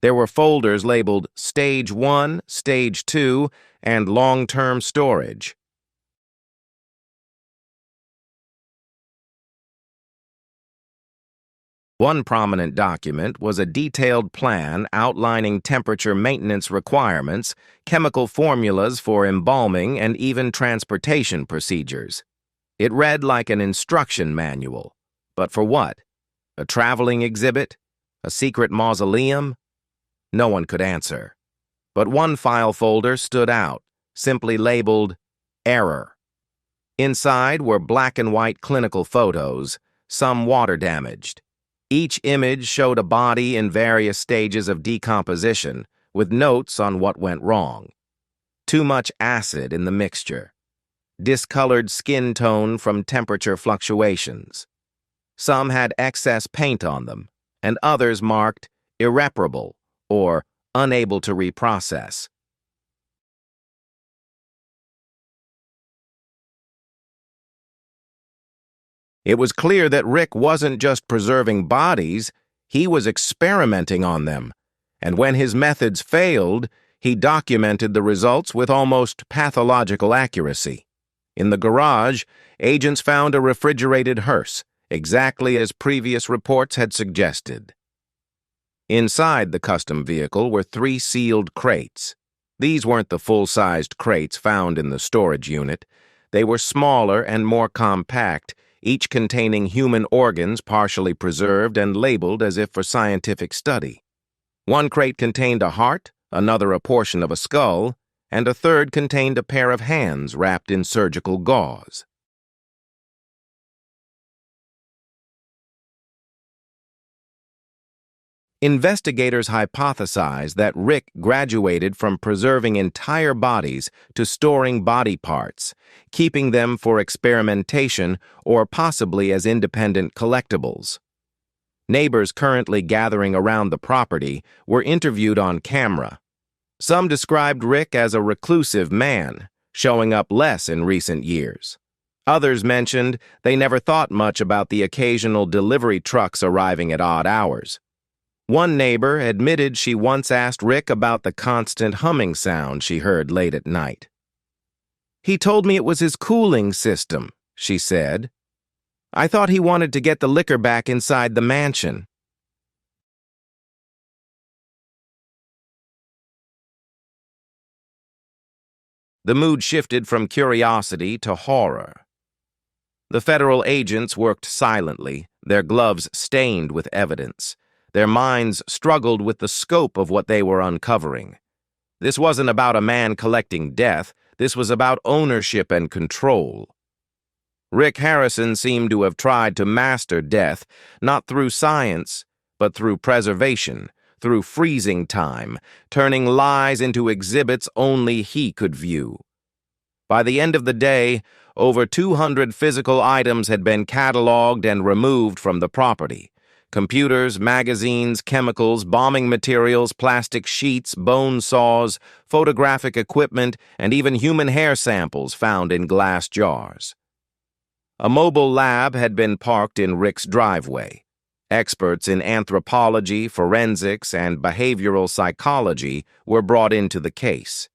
There were folders labeled Stage 1, Stage 2, and Long-Term Storage. One prominent document was a detailed plan outlining temperature maintenance requirements, chemical formulas for embalming, and even transportation procedures. It read like an instruction manual. But for what? A traveling exhibit? A secret mausoleum? No one could answer. But one file folder stood out, simply labeled Error. Inside were black and white clinical photos, some water-damaged. Each image showed a body in various stages of decomposition, with notes on what went wrong. Too much acid in the mixture. Discolored skin tone from temperature fluctuations. Some had excess paint on them, and others marked irreparable or unable to reprocess. It was clear that Rick wasn't just preserving bodies, he was experimenting on them. And when his methods failed, he documented the results with almost pathological accuracy. In the garage, agents found a refrigerated hearse, exactly as previous reports had suggested. Inside the custom vehicle were 3 sealed crates. These weren't the full-sized crates found in the storage unit. They were smaller and more compact, each containing human organs partially preserved and labeled as if for scientific study. One crate contained a heart, another a portion of a skull, and a third contained a pair of hands wrapped in surgical gauze. Investigators hypothesized that Rick graduated from preserving entire bodies to storing body parts, keeping them for experimentation or possibly as independent collectibles. Neighbors currently gathering around the property were interviewed on camera. Some described Rick as a reclusive man, showing up less in recent years. Others mentioned they never thought much about the occasional delivery trucks arriving at odd hours. One neighbor admitted she once asked Rick about the constant humming sound she heard late at night. "He told me it was his cooling system," she said. "I thought he wanted to get the liquor back inside the mansion." The mood shifted from curiosity to horror. The federal agents worked silently, their gloves stained with evidence. Their minds struggled with the scope of what they were uncovering. This wasn't about a man collecting death. This was about ownership and control. Rick Harrison seemed to have tried to master death, not through science, but through preservation, through freezing time, turning lies into exhibits only he could view. By the end of the day, over 200 physical items had been cataloged and removed from the property. Computers, magazines, chemicals, bombing materials, plastic sheets, bone saws, photographic equipment, and even human hair samples found in glass jars. A mobile lab had been parked in Rick's driveway. Experts in anthropology, forensics, and behavioral psychology were brought into the case.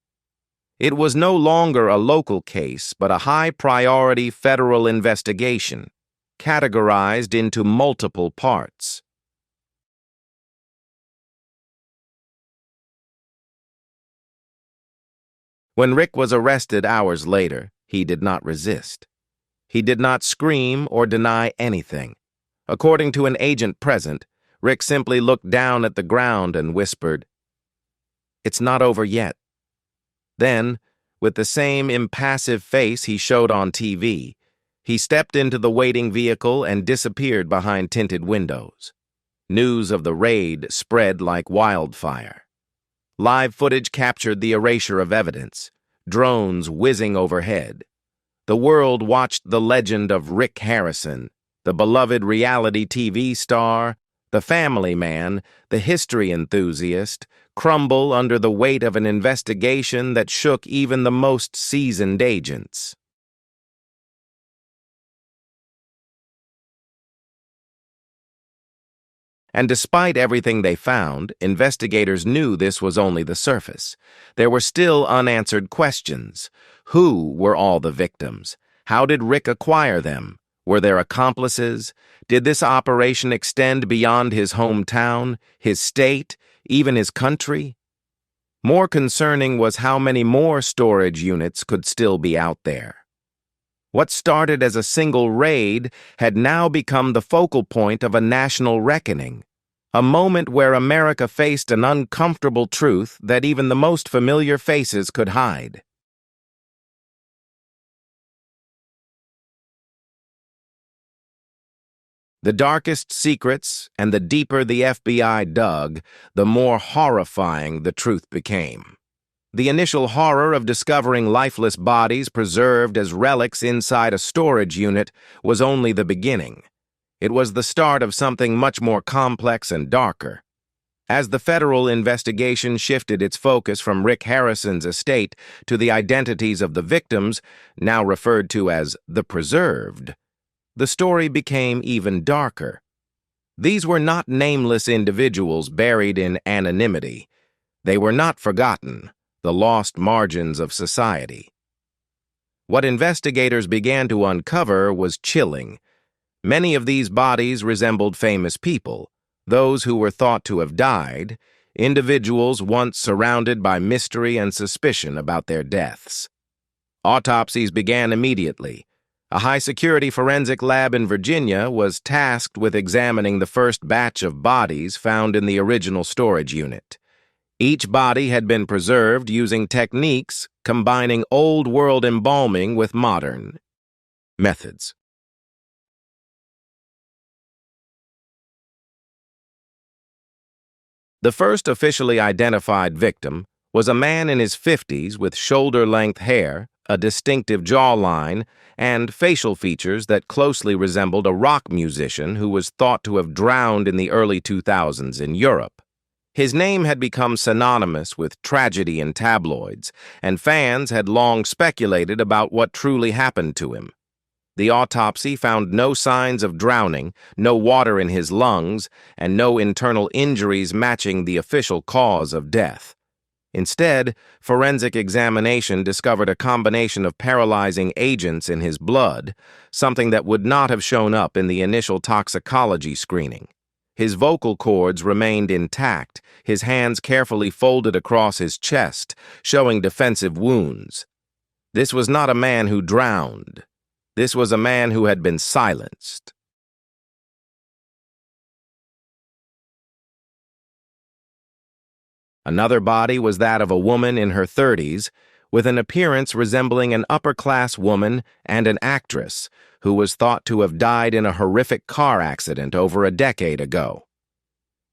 It was no longer a local case, but a high-priority federal investigation, categorized into multiple parts. When Rick was arrested hours later, he did not resist. He did not scream or deny anything. According to an agent present, Rick simply looked down at the ground and whispered, "It's not over yet." Then, with the same impassive face he showed on TV, he stepped into the waiting vehicle and disappeared behind tinted windows. News of the raid spread like wildfire. Live footage captured the erasure of evidence, drones whizzing overhead. The world watched the legend of Rick Harrison, the beloved reality TV star, the family man, the history enthusiast, crumble under the weight of an investigation that shook even the most seasoned agents. And despite everything they found, investigators knew this was only the surface. There were still unanswered questions. Who were all the victims? How did Rick acquire them? Were there accomplices? Did this operation extend beyond his hometown, his state, even his country? More concerning was how many more storage units could still be out there. What started as a single raid had now become the focal point of a national reckoning, a moment where America faced an uncomfortable truth that even the most familiar faces could hide. The darkest secrets and the deeper the FBI dug, the more horrifying the truth became. The initial horror of discovering lifeless bodies preserved as relics inside a storage unit was only the beginning. It was the start of something much more complex and darker. As the federal investigation shifted its focus from Rick Harrison's estate to the identities of the victims, now referred to as the preserved, the story became even darker. These were not nameless individuals buried in anonymity. They were not forgotten, the lost margins of society. What investigators began to uncover was chilling. Many of these bodies resembled famous people, those who were thought to have died, individuals once surrounded by mystery and suspicion about their deaths. Autopsies began immediately. A high-security forensic lab in Virginia was tasked with examining the first batch of bodies found in the original storage unit. Each body had been preserved using techniques combining old-world embalming with modern methods. The first officially identified victim was a man in his 50s with shoulder-length hair, a distinctive jawline, and facial features that closely resembled a rock musician who was thought to have drowned in the early 2000s in Europe. His name had become synonymous with tragedy in tabloids, and fans had long speculated about what truly happened to him. The autopsy found no signs of drowning, no water in his lungs, and no internal injuries matching the official cause of death. Instead, forensic examination discovered a combination of paralyzing agents in his blood, something that would not have shown up in the initial toxicology screening. His vocal cords remained intact, his hands carefully folded across his chest, showing defensive wounds. This was not a man who drowned. This was a man who had been silenced. Another body was that of a woman in her 30s, with an appearance resembling an upper-class woman and an actress who was thought to have died in a horrific car accident over a decade ago.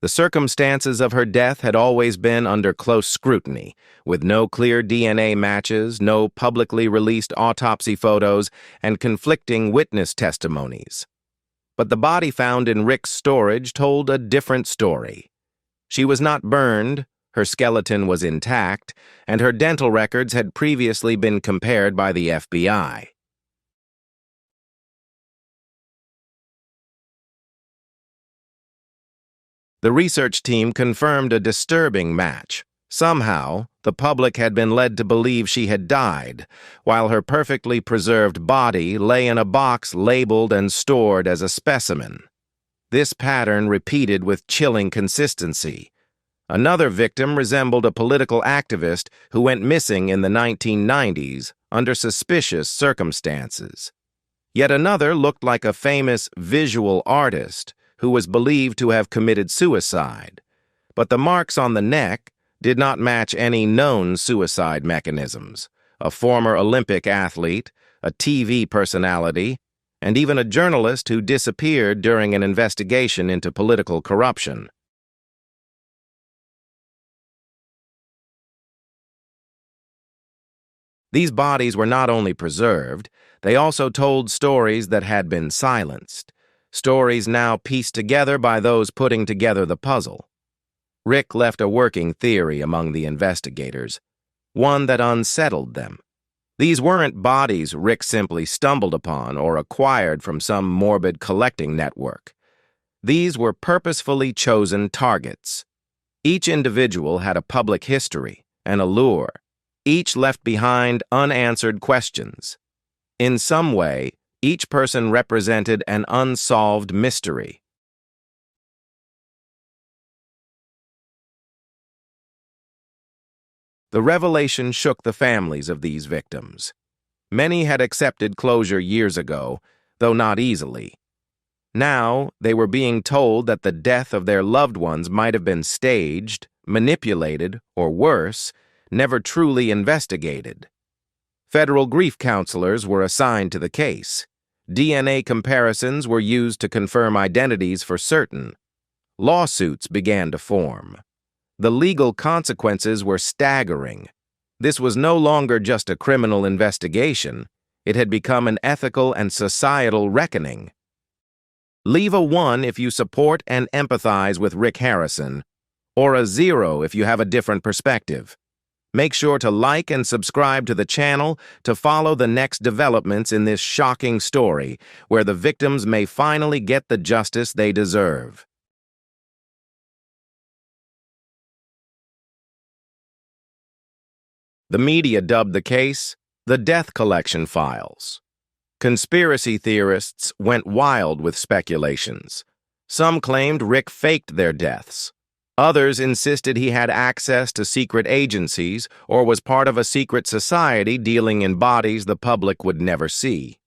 The circumstances of her death had always been under close scrutiny, with no clear DNA matches, no publicly released autopsy photos, and conflicting witness testimonies. But the body found in Rick's storage told a different story. She was not burned, her skeleton was intact, and her dental records had previously been compared by the FBI. The research team confirmed a disturbing match. Somehow, the public had been led to believe she had died, while her perfectly preserved body lay in a box labeled and stored as a specimen. This pattern repeated with chilling consistency. Another victim resembled a political activist who went missing in the 1990s under suspicious circumstances. Yet another looked like a famous visual artist who was believed to have committed suicide, but the marks on the neck did not match any known suicide mechanisms. A former Olympic athlete, a TV personality, and even a journalist who disappeared during an investigation into political corruption. These bodies were not only preserved, they also told stories that had been silenced, stories now pieced together by those putting together the puzzle. Rick left a working theory among the investigators, one that unsettled them. These weren't bodies Rick simply stumbled upon or acquired from some morbid collecting network. These were purposefully chosen targets. Each individual had a public history, an allure. Each left behind unanswered questions. In some way, each person represented an unsolved mystery. The revelation shook the families of these victims. Many had accepted closure years ago, though not easily. Now, they were being told that the death of their loved ones might have been staged, manipulated, or worse, never truly investigated. Federal grief counselors were assigned to the case. DNA comparisons were used to confirm identities for certain. Lawsuits began to form. The legal consequences were staggering. This was no longer just a criminal investigation. It had become an ethical and societal reckoning. Leave a 1 if you support and empathize with Rick Harrison, or a 0 if you have a different perspective. Make sure to like and subscribe to the channel to follow the next developments in this shocking story, where the victims may finally get the justice they deserve. The media dubbed the case the Death Collection Files. Conspiracy theorists went wild with speculations. Some claimed Rick faked their deaths. Others insisted he had access to secret agencies or was part of a secret society dealing in bodies the public would never see.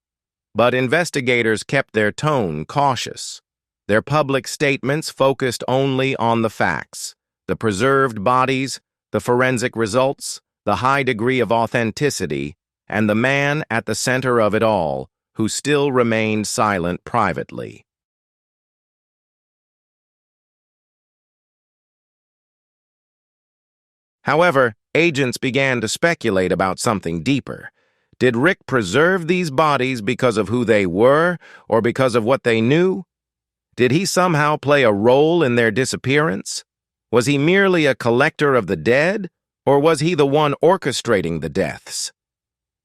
But investigators kept their tone cautious. Their public statements focused only on the facts: the preserved bodies, the forensic results, the high degree of authenticity, and the man at the center of it all, who still remained silent privately. However, agents began to speculate about something deeper. Did Rick preserve these bodies because of who they were or because of what they knew? Did he somehow play a role in their disappearance? Was he merely a collector of the dead, or was he the one orchestrating the deaths?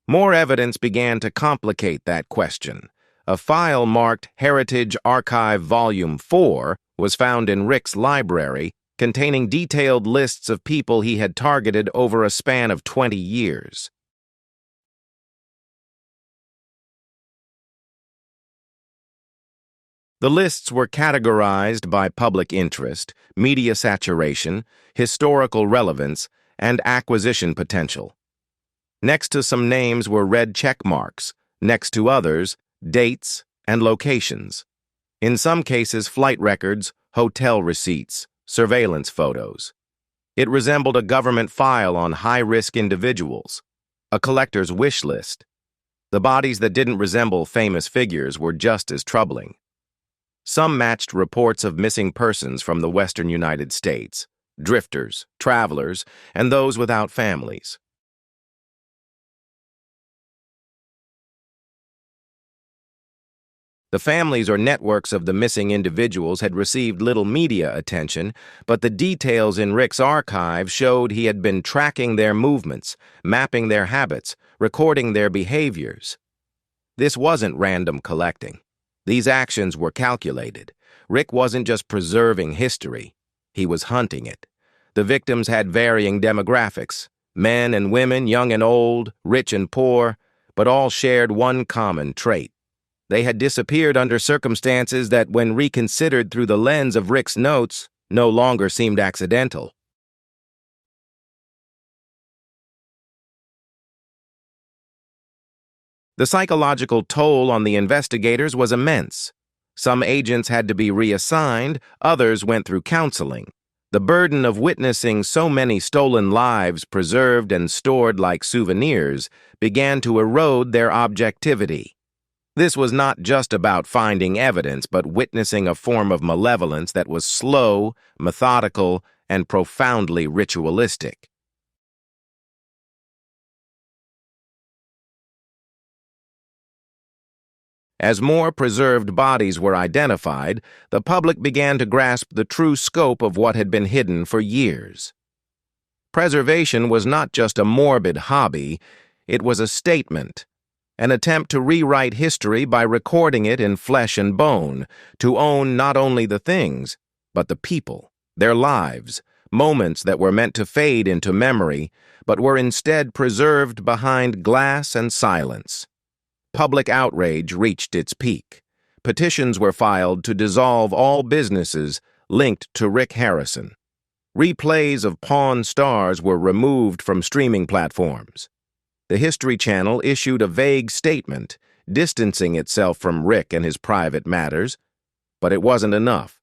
More evidence began to complicate that question. A file marked Heritage Archive Volume 4 was found in Rick's library, containing detailed lists of people he had targeted over a span of 20 years. The lists were categorized by public interest, media saturation, historical relevance, and acquisition potential. Next to some names were red check marks, Next to others, dates and locations. In some cases, flight records, hotel receipts, surveillance photos. It resembled a government file on high-risk individuals, a collector's wish list. The bodies that didn't resemble famous figures were just as troubling. Some matched reports of missing persons from the western United States, drifters, travelers, and those without families. The families or networks of the missing individuals had received little media attention, but the details in Rick's archive showed he had been tracking their movements, mapping their habits, recording their behaviors. This wasn't random collecting. These actions were calculated. Rick wasn't just preserving history, he was hunting it. The victims had varying demographics, men and women, young and old, rich and poor, but all shared one common trait. They had disappeared under circumstances that, when reconsidered through the lens of Rick's notes, no longer seemed accidental. The psychological toll on the investigators was immense. Some agents had to be reassigned, others went through counseling. The burden of witnessing so many stolen lives preserved and stored like souvenirs began to erode their objectivity. This was not just about finding evidence, but witnessing a form of malevolence that was slow, methodical, and profoundly ritualistic. As more preserved bodies were identified, the public began to grasp the true scope of what had been hidden for years. Preservation was not just a morbid hobby, it was a statement. An attempt to rewrite history by recording it in flesh and bone, to own not only the things, but the people, their lives, moments that were meant to fade into memory, but were instead preserved behind glass and silence. Public outrage reached its peak. Petitions were filed to dissolve all businesses linked to Rick Harrison. Replays of Pawn Stars were removed from streaming platforms. The History Channel issued a vague statement, distancing itself from Rick and his private matters, but it wasn't enough.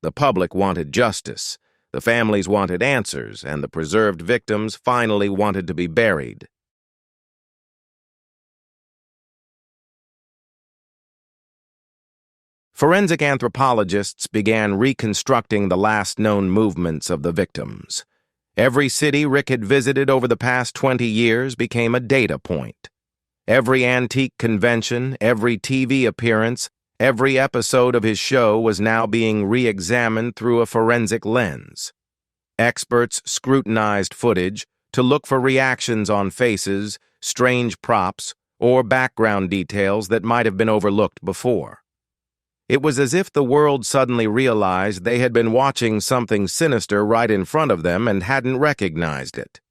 The public wanted justice, the families wanted answers, and the preserved victims finally wanted to be buried. Forensic anthropologists began reconstructing the last known movements of the victims. Every city Rick had visited over the past 20 years became a data point. Every antique convention, every TV appearance, every episode of his show was now being re-examined through a forensic lens. Experts scrutinized footage to look for reactions on faces, strange props, or background details that might have been overlooked before. It was as if the world suddenly realized they had been watching something sinister right in front of them and hadn't recognized it.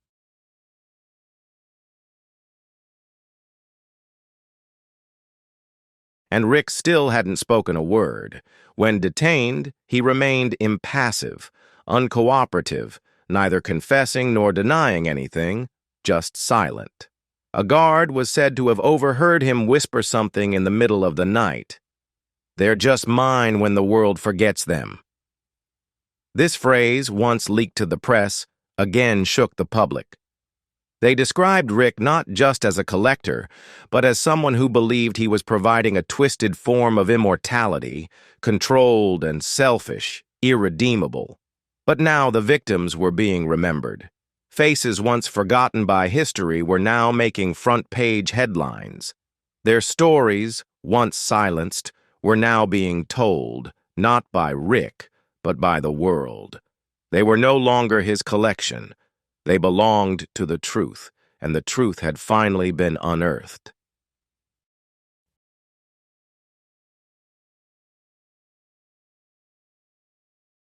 And Rick still hadn't spoken a word. When detained, he remained impassive, uncooperative, neither confessing nor denying anything, just silent. A guard was said to have overheard him whisper something in the middle of the night. "They're just mine when the world forgets them." This phrase, once leaked to the press, again shook the public. They described Rick not just as a collector, but as someone who believed he was providing a twisted form of immortality, controlled and selfish, irredeemable. But now the victims were being remembered. Faces once forgotten by history were now making front-page headlines. Their stories, once silenced, were now being told, not by Rick, but by the world. They were no longer his collection. They belonged to the truth, and the truth had finally been unearthed.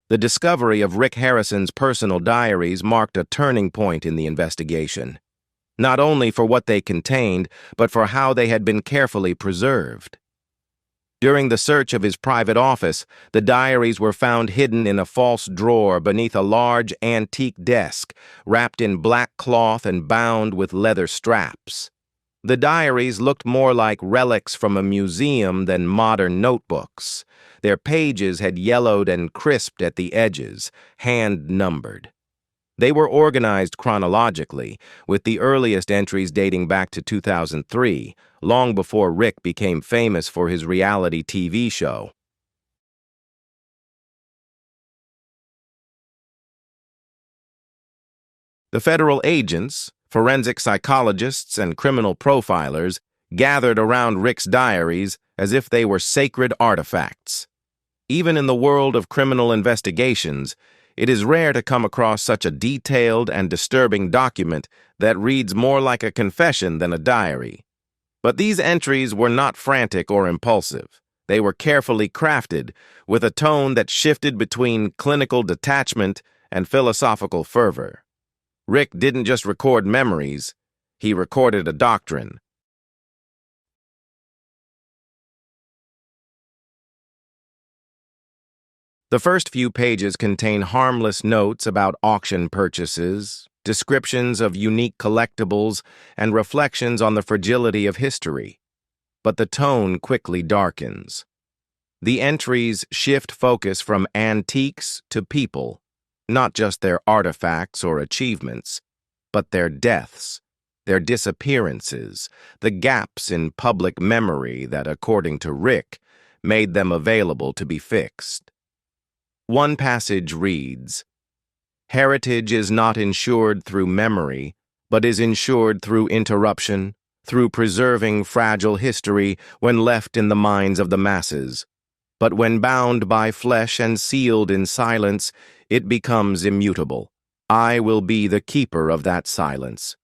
The discovery of Rick Harrison's personal diaries marked a turning point in the investigation, not only for what they contained, but for how they had been carefully preserved. During the search of his private office, the diaries were found hidden in a false drawer beneath a large antique desk, wrapped in black cloth and bound with leather straps. The diaries looked more like relics from a museum than modern notebooks. Their pages had yellowed and crisped at the edges, hand-numbered. They were organized chronologically, with the earliest entries dating back to 2003, long before Rick became famous for his reality TV show. The federal agents, forensic psychologists, and criminal profilers gathered around Rick's diaries as if they were sacred artifacts. Even in the world of criminal investigations, it is rare to come across such a detailed and disturbing document that reads more like a confession than a diary. But these entries were not frantic or impulsive. They were carefully crafted, with a tone that shifted between clinical detachment and philosophical fervor. Rick didn't just record memories, he recorded a doctrine. The first few pages contain harmless notes about auction purchases, descriptions of unique collectibles, and reflections on the fragility of history. But the tone quickly darkens. The entries shift focus from antiques to people, not just their artifacts or achievements, but their deaths, their disappearances, the gaps in public memory that, according to Rick, made them available to be fixed. One passage reads, "Heritage is not ensured through memory, but is ensured through interruption, through preserving fragile history when left in the minds of the masses. But when bound by flesh and sealed in silence, it becomes immutable. I will be the keeper of that silence."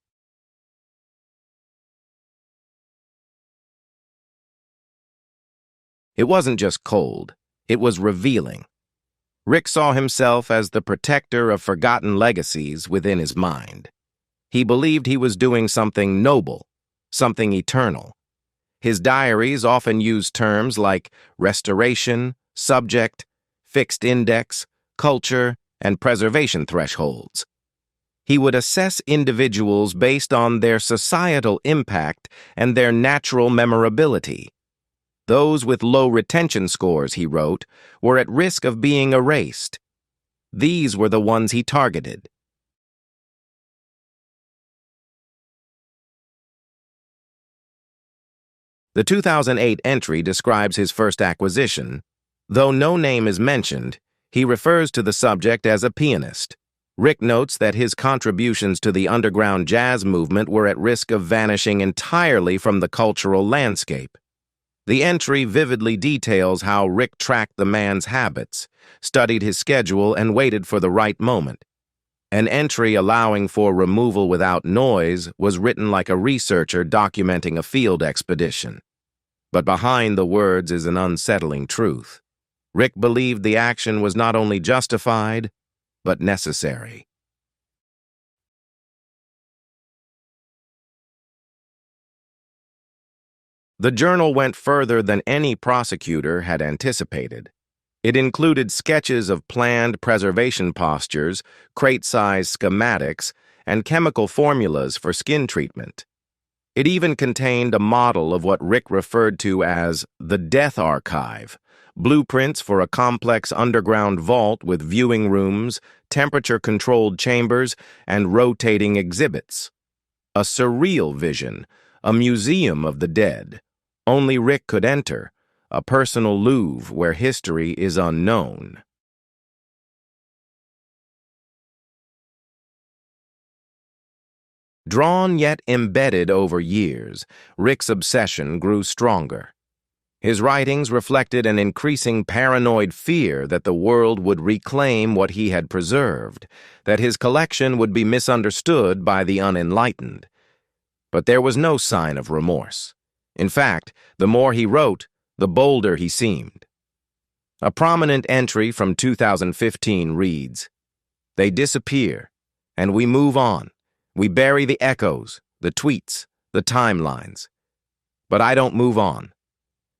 It wasn't just cold, it was revealing. Rick saw himself as the protector of forgotten legacies within his mind. He believed he was doing something noble, something eternal. His diaries often used terms like restoration, subject, fixed index, culture, and preservation thresholds. He would assess individuals based on their societal impact and their natural memorability. Those with low retention scores, he wrote, were at risk of being erased. These were the ones he targeted. The 2008 entry describes his first acquisition. Though no name is mentioned, he refers to the subject as a pianist. Rick notes that his contributions to the underground jazz movement were at risk of vanishing entirely from the cultural landscape. The entry vividly details how Rick tracked the man's habits, studied his schedule, and waited for the right moment. An entry allowing for removal without noise was written like a researcher documenting a field expedition. But behind the words is an unsettling truth. Rick believed the action was not only justified, but necessary. The journal went further than any prosecutor had anticipated. It included sketches of planned preservation postures, crate-size schematics, and chemical formulas for skin treatment. It even contained a model of what Rick referred to as the Death Archive, blueprints for a complex underground vault with viewing rooms, temperature-controlled chambers, and rotating exhibits. A surreal vision, a museum of the dead. Only Rick could enter, a personal Louvre where history is unknown. Drawn yet embedded over years, Rick's obsession grew stronger. His writings reflected an increasing paranoid fear that the world would reclaim what he had preserved, that his collection would be misunderstood by the unenlightened. But there was no sign of remorse. In fact, the more he wrote, the bolder he seemed. A prominent entry from 2015 reads, "They disappear, and we move on. We bury the echoes, the tweets, the timelines. But I don't move on.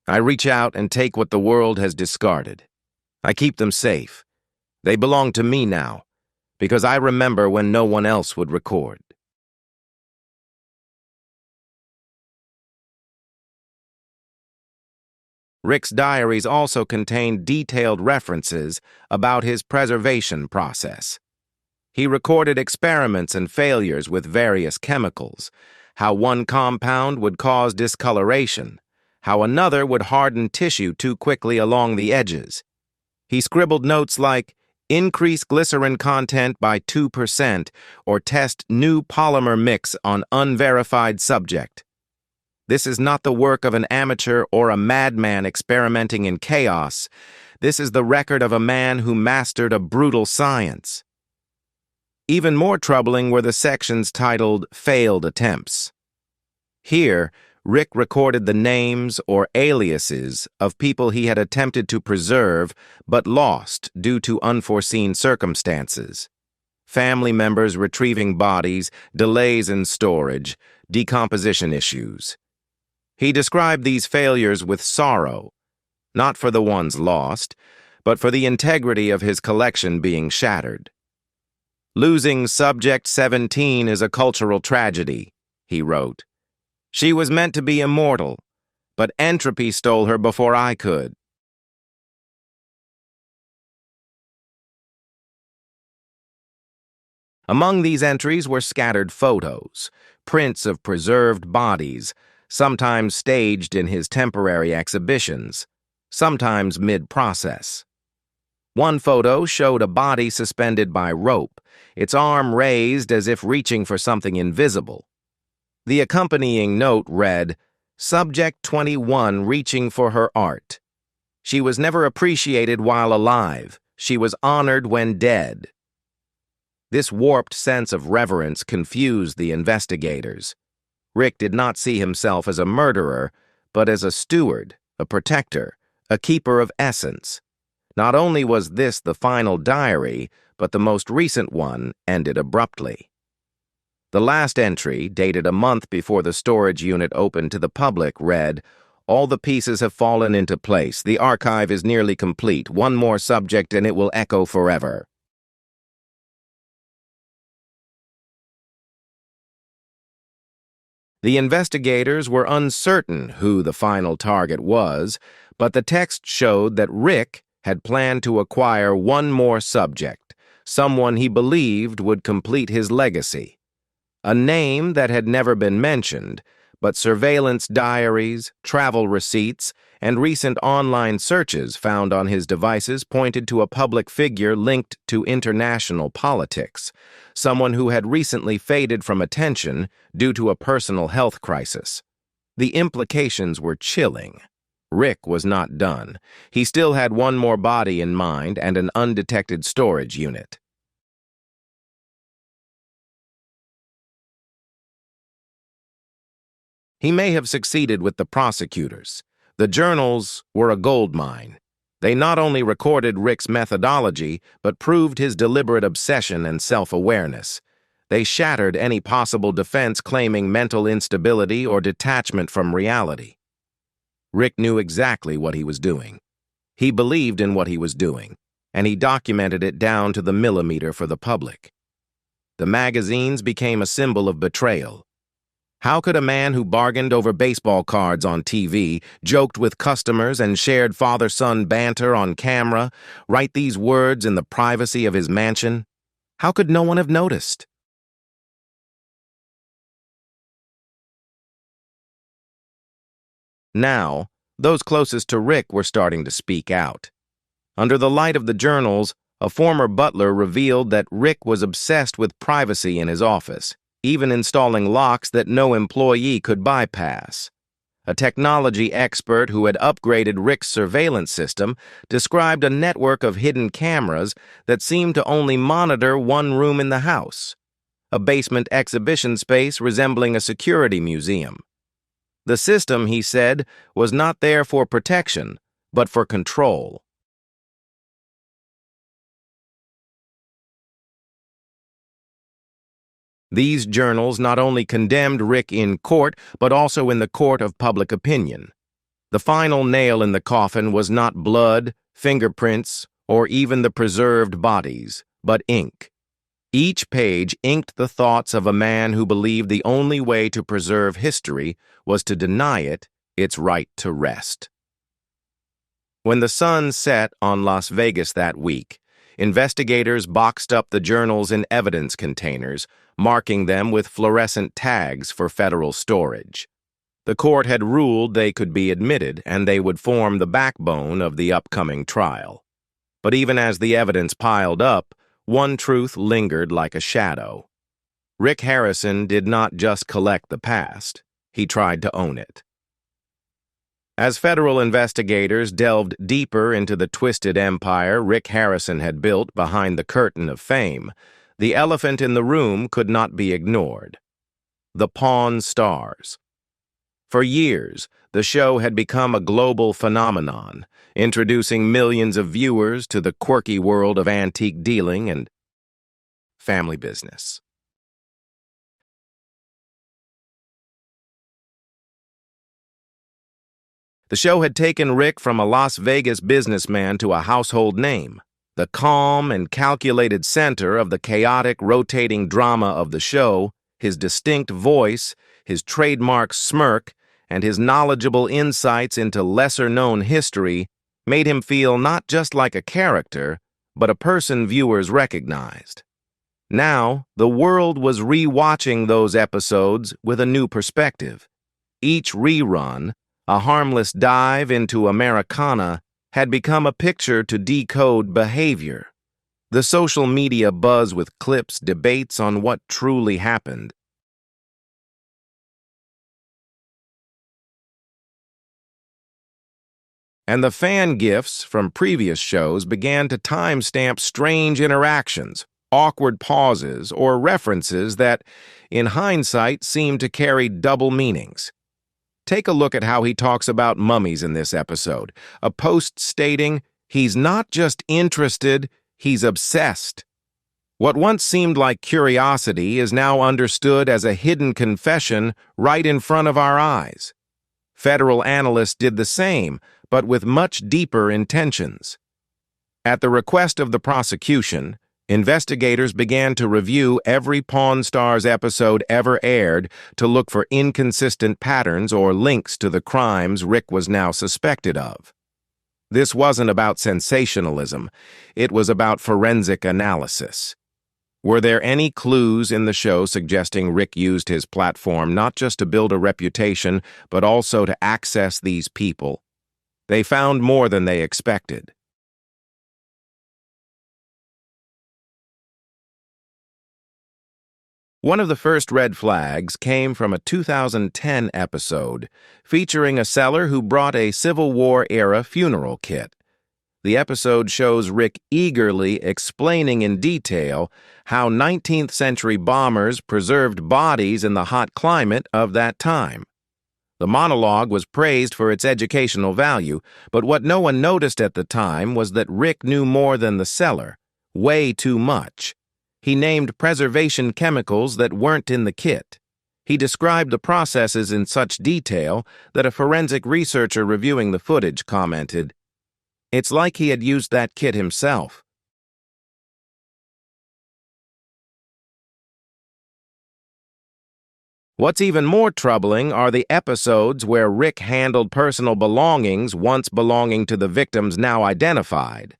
I reach out and take what the world has discarded. I keep them safe. They belong to me now, because I remember when no one else would record." Rick's diaries also contained detailed references about his preservation process. He recorded experiments and failures with various chemicals, how one compound would cause discoloration, how another would harden tissue too quickly along the edges. He scribbled notes like, "Increase glycerin content by 2% or test new polymer mix on unverified subject." This is not the work of an amateur or a madman experimenting in chaos. This is the record of a man who mastered a brutal science. Even more troubling were the sections titled Failed Attempts. Here, Rick recorded the names or aliases of people he had attempted to preserve but lost due to unforeseen circumstances. Family members retrieving bodies, delays in storage, decomposition issues. He described these failures with sorrow, not for the ones lost, but for the integrity of his collection being shattered. "Losing Subject 17 is a cultural tragedy," he wrote. "She was meant to be immortal, but entropy stole her before I could." Among these entries were scattered photos, prints of preserved bodies, sometimes staged in his temporary exhibitions, sometimes mid-process. One photo showed a body suspended by rope, its arm raised as if reaching for something invisible. The accompanying note read, "Subject 21 reaching for her art. She was never appreciated while alive. She was honored when dead." This warped sense of reverence confused the investigators. Rick did not see himself as a murderer, but as a steward, a protector, a keeper of essence. Not only was this the final diary, but the most recent one ended abruptly. The last entry, dated a month before the storage unit opened to the public, read, "All the pieces have fallen into place. The archive is nearly complete. One more subject and it will echo forever." The investigators were uncertain who the final target was, but the text showed that Rick had planned to acquire one more subject, someone he believed would complete his legacy. A name that had never been mentioned, but surveillance diaries, travel receipts, and recent online searches found on his devices pointed to a public figure linked to international politics, someone who had recently faded from attention due to a personal health crisis. The implications were chilling. Rick was not done. He still had one more body in mind and an undetected storage unit. He may have succeeded with the prosecutors. The journals were a goldmine. They not only recorded Rick's methodology, but proved his deliberate obsession and self-awareness. They shattered any possible defense claiming mental instability or detachment from reality. Rick knew exactly what he was doing. He believed in what he was doing, and he documented it down to the millimeter for the public. The magazines became a symbol of betrayal. How could a man who bargained over baseball cards on TV, joked with customers, and shared father-son banter on camera write these words in the privacy of his mansion? How could no one have noticed? Now, those closest to Rick were starting to speak out. Under the light of the journals, a former butler revealed that Rick was obsessed with privacy in his office, even installing locks that no employee could bypass. A technology expert who had upgraded Rick's surveillance system described a network of hidden cameras that seemed to only monitor one room in the house, a basement exhibition space resembling a security museum. The system, he said, was not there for protection, but for control. These journals not only condemned Rick in court, but also in the court of public opinion. The final nail in the coffin was not blood, fingerprints, or even the preserved bodies, but ink. Each page inked the thoughts of a man who believed the only way to preserve history was to deny it its right to rest. When the sun set on Las Vegas that week, investigators boxed up the journals in evidence containers, marking them with fluorescent tags for federal storage. The court had ruled they could be admitted, and they would form the backbone of the upcoming trial. But even as the evidence piled up, one truth lingered like a shadow. Rick Harrison did not just collect the past, he tried to own it. As federal investigators delved deeper into the twisted empire Rick Harrison had built behind the curtain of fame, the elephant in the room could not be ignored: the Pawn Stars. For years, the show had become a global phenomenon, introducing millions of viewers to the quirky world of antique dealing and family business. The show had taken Rick from a Las Vegas businessman to a household name, the calm and calculated center of the chaotic, rotating drama of the show. His distinct voice, his trademark smirk, and his knowledgeable insights into lesser-known history made him feel not just like a character, but a person viewers recognized. Now, the world was re-watching those episodes with a new perspective. Each rerun, a harmless dive into Americana, had become a picture to decode behavior. The social media buzz with clips, debates on what truly happened. And the fan gifs from previous shows began to timestamp strange interactions, awkward pauses, or references that, in hindsight, seemed to carry double meanings. Take a look at how he talks about mummies in this episode, a post stating he's not just interested, he's obsessed. What once seemed like curiosity is now understood as a hidden confession right in front of our eyes. Federal analysts did the same, but with much deeper intentions. At the request of the prosecution, investigators began to review every Pawn Stars episode ever aired to look for inconsistent patterns or links to the crimes Rick was now suspected of. This wasn't about sensationalism, it was about forensic analysis. Were there any clues in the show suggesting Rick used his platform not just to build a reputation, but also to access these people? They found more than they expected. One of the first red flags came from a 2010 episode featuring a seller who brought a Civil War-era funeral kit. The episode shows Rick eagerly explaining in detail how 19th century bombers preserved bodies in the hot climate of that time. The monologue was praised for its educational value, but what no one noticed at the time was that Rick knew more than the seller, way too much. He named preservation chemicals that weren't in the kit. He described the processes in such detail that a forensic researcher reviewing the footage commented, "It's like he had used that kit himself." What's even more troubling are the episodes where Rick handled personal belongings once belonging to the victims now identified.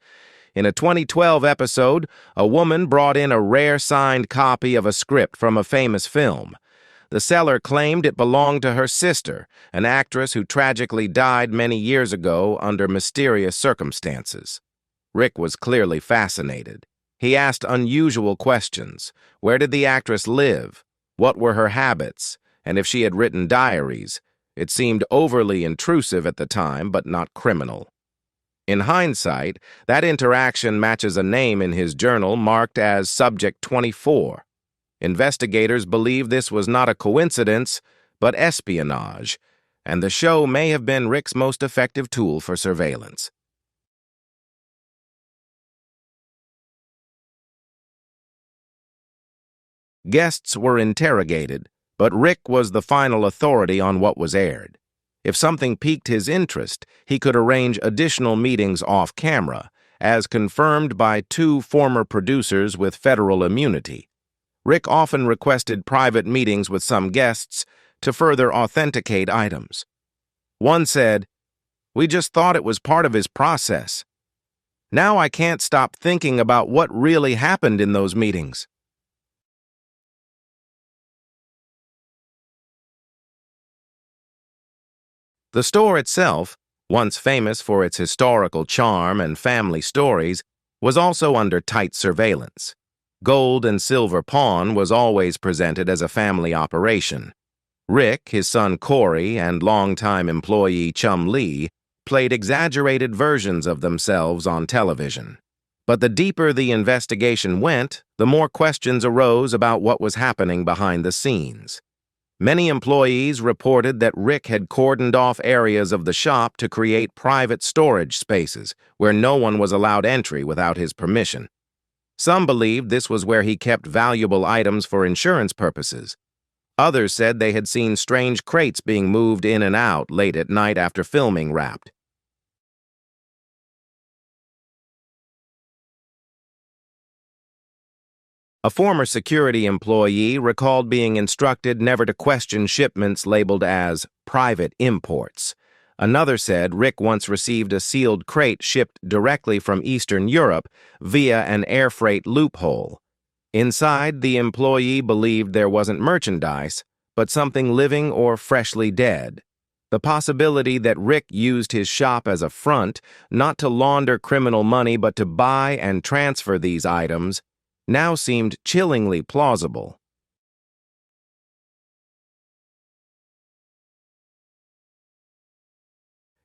In a 2012 episode, a woman brought in a rare signed copy of a script from a famous film. The seller claimed it belonged to her sister, an actress who tragically died many years ago under mysterious circumstances. Rick was clearly fascinated. He asked unusual questions. Where did the actress live? What were her habits? And if she had written diaries? It seemed overly intrusive at the time, but not criminal. In hindsight, that interaction matches a name in his journal marked as Subject 24. Investigators believe this was not a coincidence, but espionage, and the show may have been Rick's most effective tool for surveillance. Guests were interrogated, but Rick was the final authority on what was aired. If something piqued his interest, he could arrange additional meetings off-camera, as confirmed by two former producers with federal immunity. Rick often requested private meetings with some guests to further authenticate items. One said, We just thought it was part of his process. Now I can't stop thinking about what really happened in those meetings. The store itself, once famous for its historical charm and family stories, was also under tight surveillance. Gold and silver pawn was always presented as a family operation. Rick, his son Corey, and longtime employee Chum Lee played exaggerated versions of themselves on television. But the deeper the investigation went, the more questions arose about what was happening behind the scenes. Many employees reported that Rick had cordoned off areas of the shop to create private storage spaces where no one was allowed entry without his permission. Some believed this was where he kept valuable items for insurance purposes. Others said they had seen strange crates being moved in and out late at night after filming wrapped. A former security employee recalled being instructed never to question shipments labeled as private imports. Another said Rick once received a sealed crate shipped directly from Eastern Europe via an air freight loophole. Inside, the employee believed there wasn't merchandise, but something living or freshly dead. The possibility that Rick used his shop as a front, not to launder criminal money but to buy and transfer these items, now seemed chillingly plausible.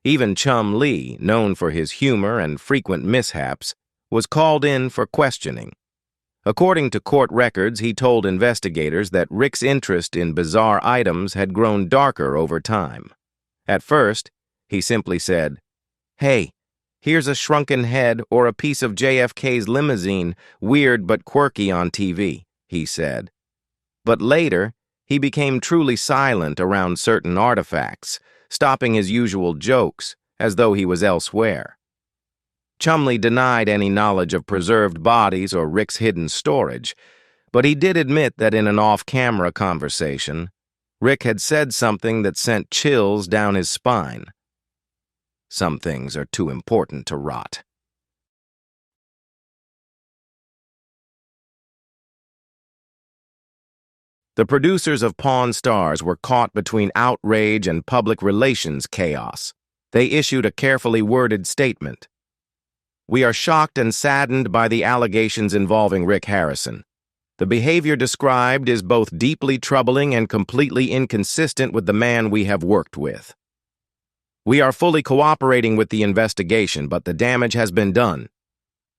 Even Chum Lee, known for his humor and frequent mishaps, was called in for questioning. According to court records, he told investigators that Rick's interest in bizarre items had grown darker over time. At first, he simply said, "Hey, here's a shrunken head or a piece of JFK's limousine, weird but quirky on TV," he said. But later, he became truly silent around certain artifacts, stopping his usual jokes, as though he was elsewhere. Chumley denied any knowledge of preserved bodies or Rick's hidden storage, but he did admit that in an off-camera conversation, Rick had said something that sent chills down his spine. Some things are too important to rot. The producers of Pawn Stars were caught between outrage and public relations chaos. They issued a carefully worded statement. "We are shocked and saddened by the allegations involving Rick Harrison. The behavior described is both deeply troubling and completely inconsistent with the man we have worked with. We are fully cooperating with the investigation, but the damage has been done.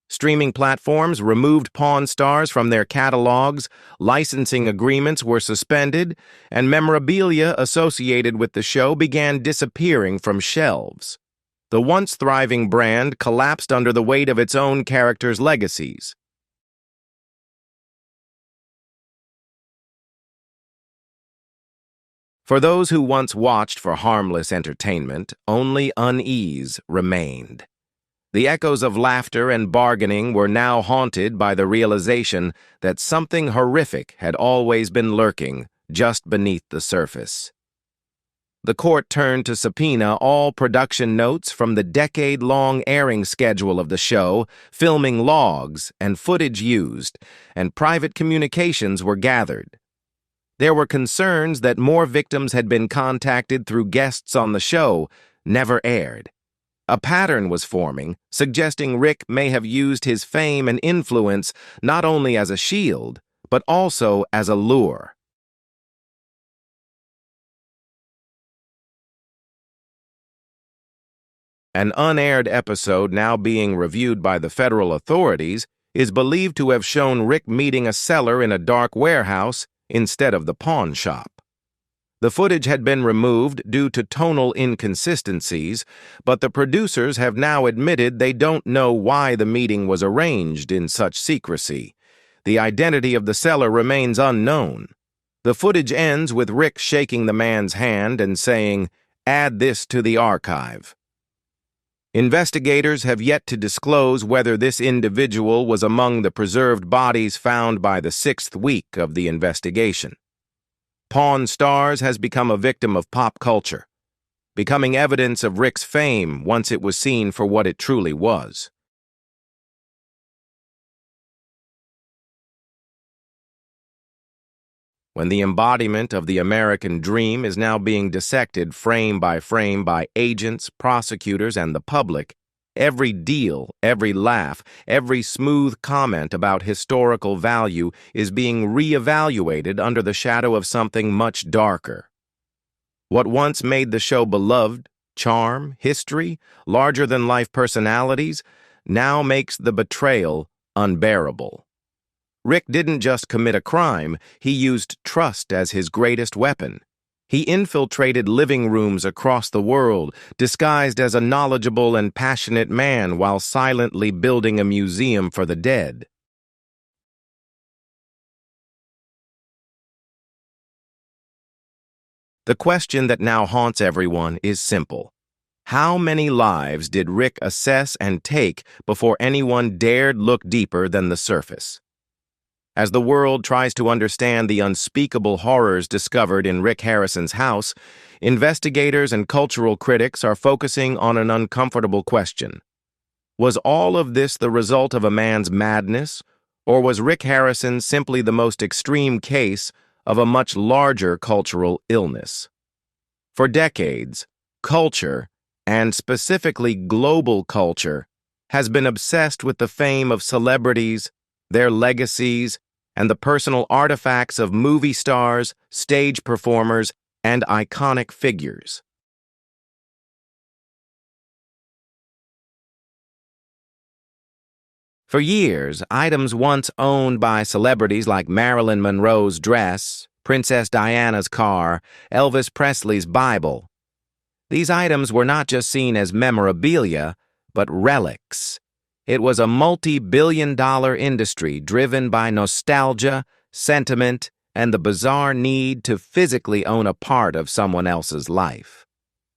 Streaming platforms removed Pawn Stars from their catalogs, licensing agreements were suspended, and memorabilia associated with the show began disappearing from shelves. The once thriving brand collapsed under the weight of its own characters' legacies." For those who once watched for harmless entertainment, only unease remained. The echoes of laughter and bargaining were now haunted by the realization that something horrific had always been lurking just beneath the surface. The court turned to subpoena all production notes from the decade-long airing schedule of the show, filming logs and footage used, and private communications were gathered. There were concerns that more victims had been contacted through guests on the show, never aired. A pattern was forming, suggesting Rick may have used his fame and influence not only as a shield, but also as a lure. An unaired episode now being reviewed by the federal authorities is believed to have shown Rick meeting a seller in a dark warehouse instead of the pawn shop. The footage had been removed due to tonal inconsistencies, but the producers have now admitted they don't know why the meeting was arranged in such secrecy. The identity of the seller remains unknown. The footage ends with Rick shaking the man's hand and saying, "Add this to the archive." Investigators have yet to disclose whether this individual was among the preserved bodies found by the 6th week of the investigation. Pawn Stars has become a victim of pop culture. becoming evidence of Rick's fame once it was seen for what it truly was. When the embodiment of the American dream is now being dissected frame by agents, prosecutors, and the public, every deal, every laugh, every smooth comment about historical value is being reevaluated under the shadow of something much darker. What once made the show beloved, charm, history, larger-than-life personalities, now makes the betrayal unbearable. Rick didn't just commit a crime, he used trust as his greatest weapon. He infiltrated living rooms across the world, disguised as a knowledgeable and passionate man while silently building a museum for the dead. The question that now haunts everyone is simple. How many lives did Rick assess and take before anyone dared look deeper than the surface? As the world tries to understand the unspeakable horrors discovered in Rick Harrison's house, investigators and cultural critics are focusing on an uncomfortable question. Was all of this the result of a man's madness, or was Rick Harrison simply the most extreme case of a much larger cultural illness? For decades, culture, and specifically global culture, has been obsessed with the fame of celebrities, their legacies, and the personal artifacts of movie stars, stage performers, and iconic figures. For years, items once owned by celebrities like Marilyn Monroe's dress, Princess Diana's car, Elvis Presley's Bible. These items were not just seen as memorabilia, but relics. It was a multi-billion-dollar industry driven by nostalgia, sentiment, and the bizarre need to physically own a part of someone else's life.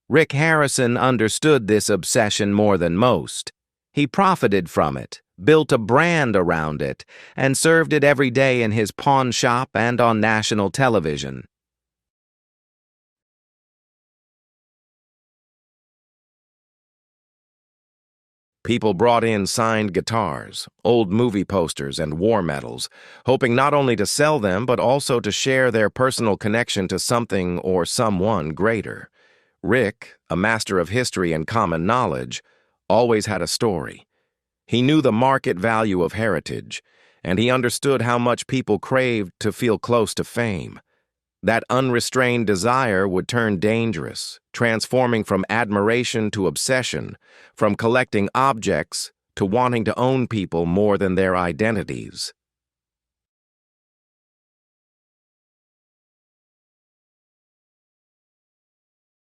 Rick Harrison understood this obsession more than most. He profited from it, built a brand around it, and served it every day in his pawn shop and on national television. People brought in signed guitars, old movie posters, and war medals, hoping not only to sell them but also to share their personal connection to something or someone greater. Rick, a master of history and common knowledge, always had a story. He knew the market value of heritage, and he understood how much people craved to feel close to fame. That unrestrained desire would turn dangerous, transforming from admiration to obsession, from collecting objects to wanting to own people more than their identities.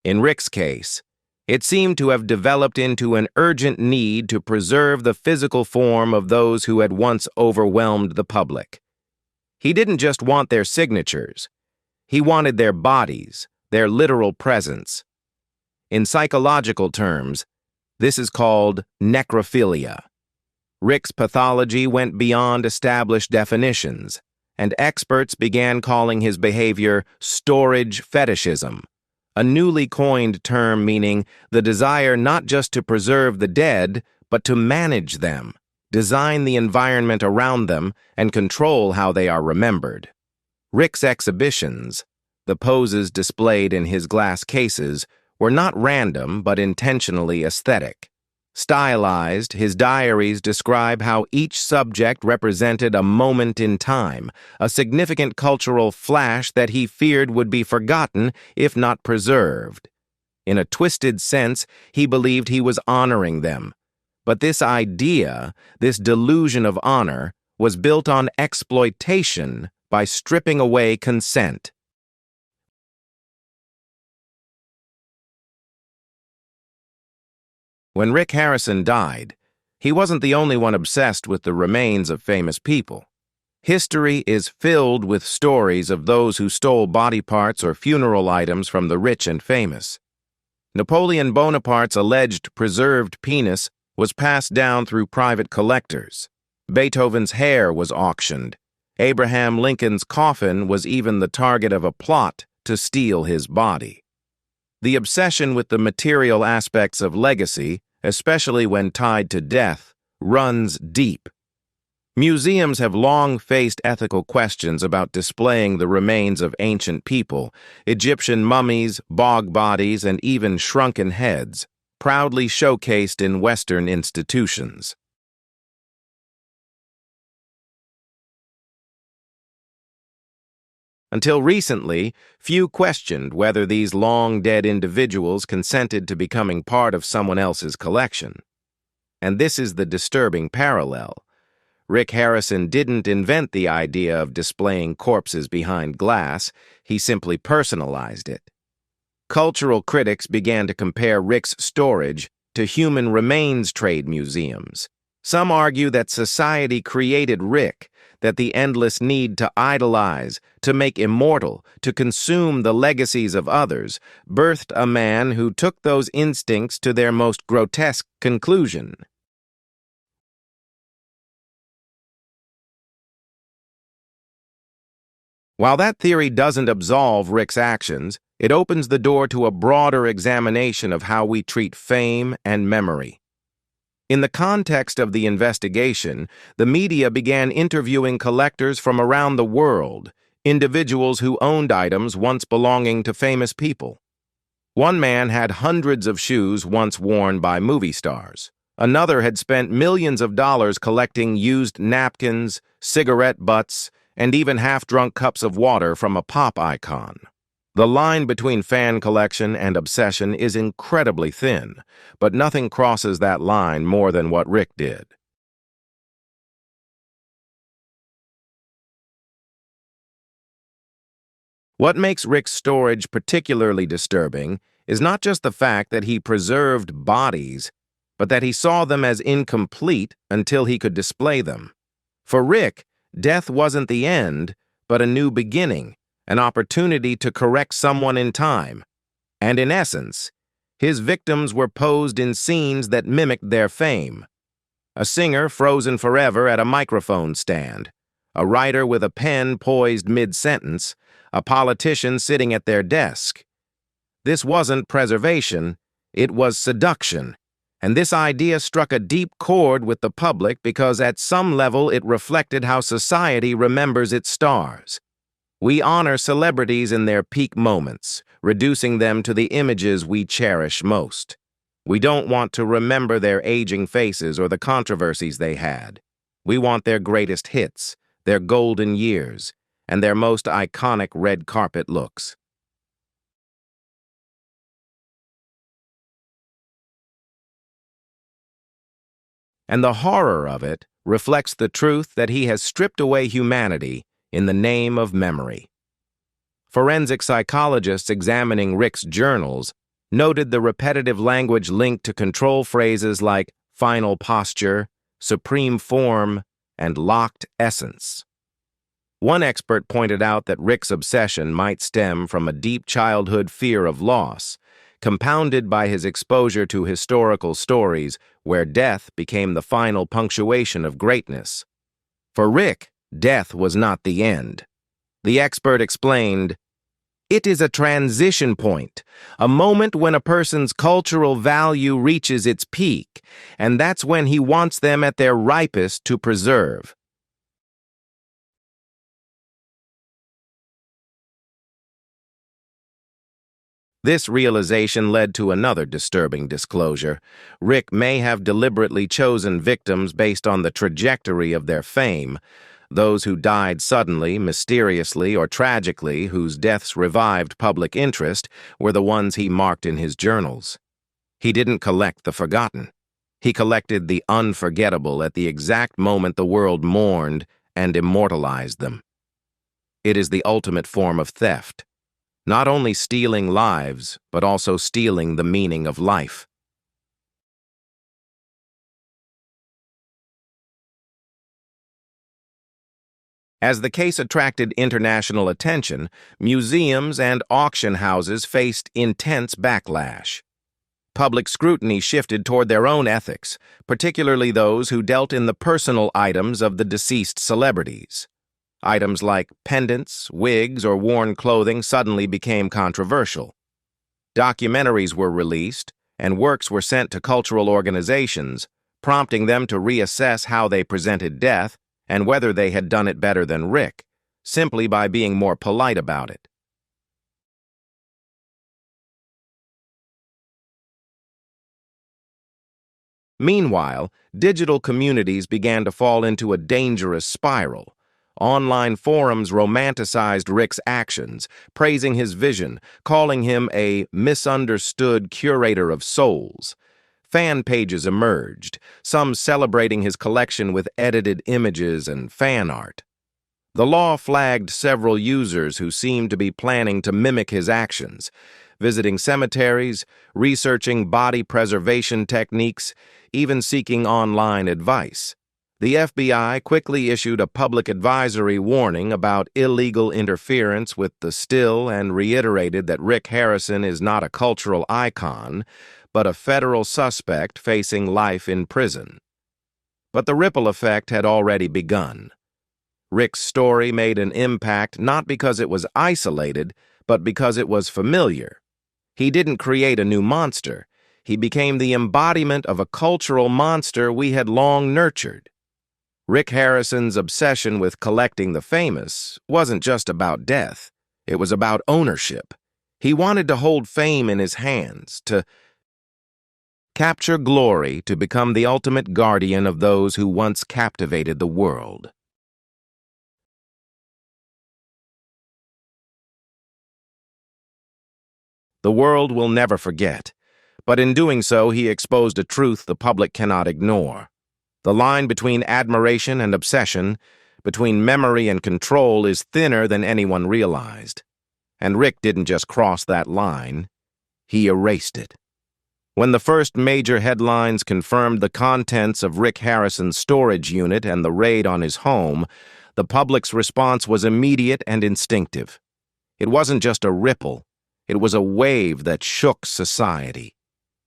In Rick's case, it seemed to have developed into an urgent need to preserve the physical form of those who had once overwhelmed the public. He didn't just want their signatures. He wanted their bodies, their literal presence. In psychological terms, this is called necrophilia. Rick's pathology went beyond established definitions, and experts began calling his behavior storage fetishism, a newly coined term meaning the desire not just to preserve the dead, but to manage them, design the environment around them, and control how they are remembered. Rick's exhibitions, the poses displayed in his glass cases, were not random but intentionally aesthetic. Stylized, his diaries describe how each subject represented a moment in time, a significant cultural flash that he feared would be forgotten if not preserved. In a twisted sense, he believed he was honoring them. But this idea, this delusion of honor, was built on exploitation by stripping away consent. When Rick Harrison died, he wasn't the only one obsessed with the remains of famous people. History is filled with stories of those who stole body parts or funeral items from the rich and famous. Napoleon Bonaparte's alleged preserved penis was passed down through private collectors. Beethoven's hair was auctioned. Abraham Lincoln's coffin was even the target of a plot to steal his body. The obsession with the material aspects of legacy, especially when tied to death, runs deep. Museums have long faced ethical questions about displaying the remains of ancient people, Egyptian mummies, bog bodies, and even shrunken heads, proudly showcased in Western institutions. Until recently, few questioned whether these long-dead individuals consented to becoming part of someone else's collection. And this is the disturbing parallel. Rick Harrison didn't invent the idea of displaying corpses behind glass, he simply personalized it. Cultural critics began to compare Rick's storage to human remains trade museums. Some argue that society created Rick, that the endless need to idolize, to make immortal, to consume the legacies of others, birthed a man who took those instincts to their most grotesque conclusion. While that theory doesn't absolve Rick's actions, it opens the door to a broader examination of how we treat fame and memory. In the context of the investigation, the media began interviewing collectors from around the world, individuals who owned items once belonging to famous people. One man had hundreds of shoes once worn by movie stars. Another had spent millions of dollars collecting used napkins, cigarette butts, and even half-drunk cups of water from a pop icon. The line between fan collection and obsession is incredibly thin, but nothing crosses that line more than what Rick did. What makes Rick's storage particularly disturbing is not just the fact that he preserved bodies, but that he saw them as incomplete until he could display them. For Rick, death wasn't the end, but a new beginning, an opportunity to correct someone in time. And in essence, his victims were posed in scenes that mimicked their fame. A singer frozen forever at a microphone stand, a writer with a pen poised mid-sentence, a politician sitting at their desk. This wasn't preservation, it was seduction. And this idea struck a deep chord with the public because at some level it reflected how society remembers its stars. We honor celebrities in their peak moments, reducing them to the images we cherish most. We don't want to remember their aging faces or the controversies they had. We want their greatest hits, their golden years, and their most iconic red carpet looks. And the horror of it reflects the truth that he has stripped away humanity in the name of memory. Forensic psychologists examining Rick's journals noted the repetitive language linked to control phrases like final posture, supreme form, and locked essence. One expert pointed out that Rick's obsession might stem from a deep childhood fear of loss, compounded by his exposure to historical stories where death became the final punctuation of greatness. For Rick, death was not the end. The expert explained, "It is a transition point, a moment when a person's cultural value reaches its peak, and that's when he wants them at their ripest to preserve." This realization led to another disturbing disclosure. Rick may have deliberately chosen victims based on the trajectory of their fame. Those who died suddenly, mysteriously, or tragically, whose deaths revived public interest, were the ones he marked in his journals. He didn't collect the forgotten. He collected the unforgettable at the exact moment the world mourned and immortalized them. It is the ultimate form of theft. Not only stealing lives, but also stealing the meaning of life. As the case attracted international attention, museums and auction houses faced intense backlash. Public scrutiny shifted toward their own ethics, particularly those who dealt in the personal items of the deceased celebrities. Items like pendants, wigs, or worn clothing suddenly became controversial. Documentaries were released, and works were sent to cultural organizations, prompting them to reassess how they presented death and whether they had done it better than Rick, simply by being more polite about it. Meanwhile, digital communities began to fall into a dangerous spiral. Online forums romanticized Rick's actions, praising his vision, calling him a misunderstood curator of souls. Fan pages emerged, some celebrating his collection with edited images and fan art. The law flagged several users who seemed to be planning to mimic his actions, visiting cemeteries, researching body preservation techniques, even seeking online advice. The FBI quickly issued a public advisory warning about illegal interference with the still and reiterated that Rick Harrison is not a cultural icon, but a federal suspect facing life in prison. But the ripple effect had already begun. Rick's story made an impact not because it was isolated, but because it was familiar. He didn't create a new monster. He became the embodiment of a cultural monster we had long nurtured. Rick Harrison's obsession with collecting the famous wasn't just about death. It was about ownership. He wanted to hold fame in his hands, to capture glory, to become the ultimate guardian of those who once captivated the world. The world will never forget, but in doing so, he exposed a truth the public cannot ignore. The line between admiration and obsession, between memory and control, is thinner than anyone realized. And Rick didn't just cross that line, he erased it. When the first major headlines confirmed the contents of Rick Harrison's storage unit and the raid on his home, the public's response was immediate and instinctive. It wasn't just a ripple, it was a wave that shook society.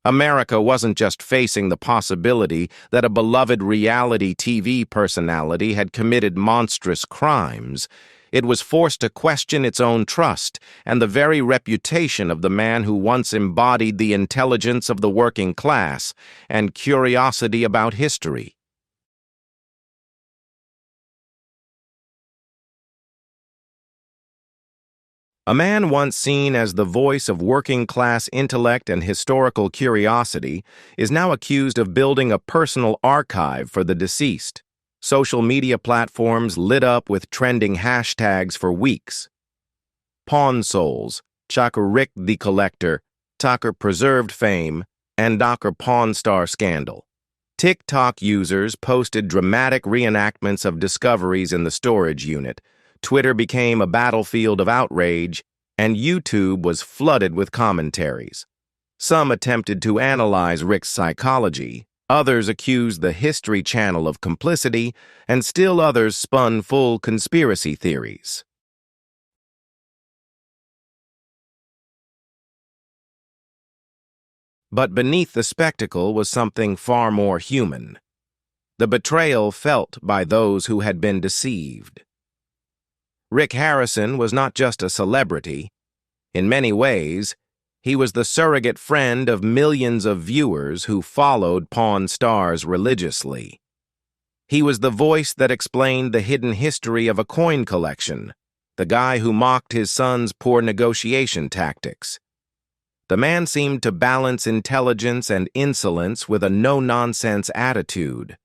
America wasn't just facing the possibility that a beloved reality TV personality had committed monstrous crimes. It was forced to question its own trust and the very reputation of the man who once embodied the intelligence of the working class and curiosity about history. A man once seen as the voice of working-class intellect and historical curiosity is now accused of building a personal archive for the deceased. Social media platforms lit up with trending hashtags for weeks. Pawn Souls, Chaka Rick the Collector, Tucker Preserved Fame, and Docker Pawn Star Scandal. TikTok users posted dramatic reenactments of discoveries in the storage unit. Twitter became a battlefield of outrage, and YouTube was flooded with commentaries. Some attempted to analyze Rick's psychology, others accused the History Channel of complicity, and still others spun full conspiracy theories. But beneath the spectacle was something far more human. The betrayal felt by those who had been deceived. Rick Harrison was not just a celebrity. In many ways, he was the surrogate friend of millions of viewers who followed Pawn Stars religiously. He was the voice that explained the hidden history of a coin collection, the guy who mocked his son's poor negotiation tactics. The man seemed to balance intelligence and insolence with a no-nonsense attitude.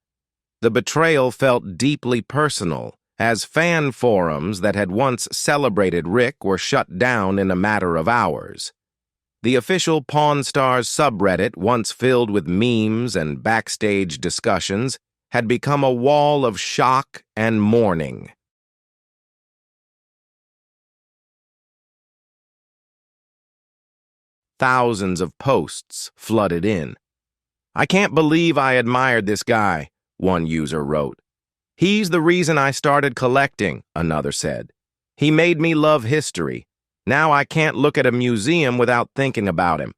The betrayal felt deeply personal, as fan forums that had once celebrated Rick were shut down in a matter of hours. The official Pawn Stars subreddit, once filled with memes and backstage discussions, had become a wall of shock and mourning. Thousands of posts flooded in. "I can't believe I admired this guy," one user wrote. "He's the reason I started collecting," another said. "He made me love history. Now I can't look at a museum without thinking about him."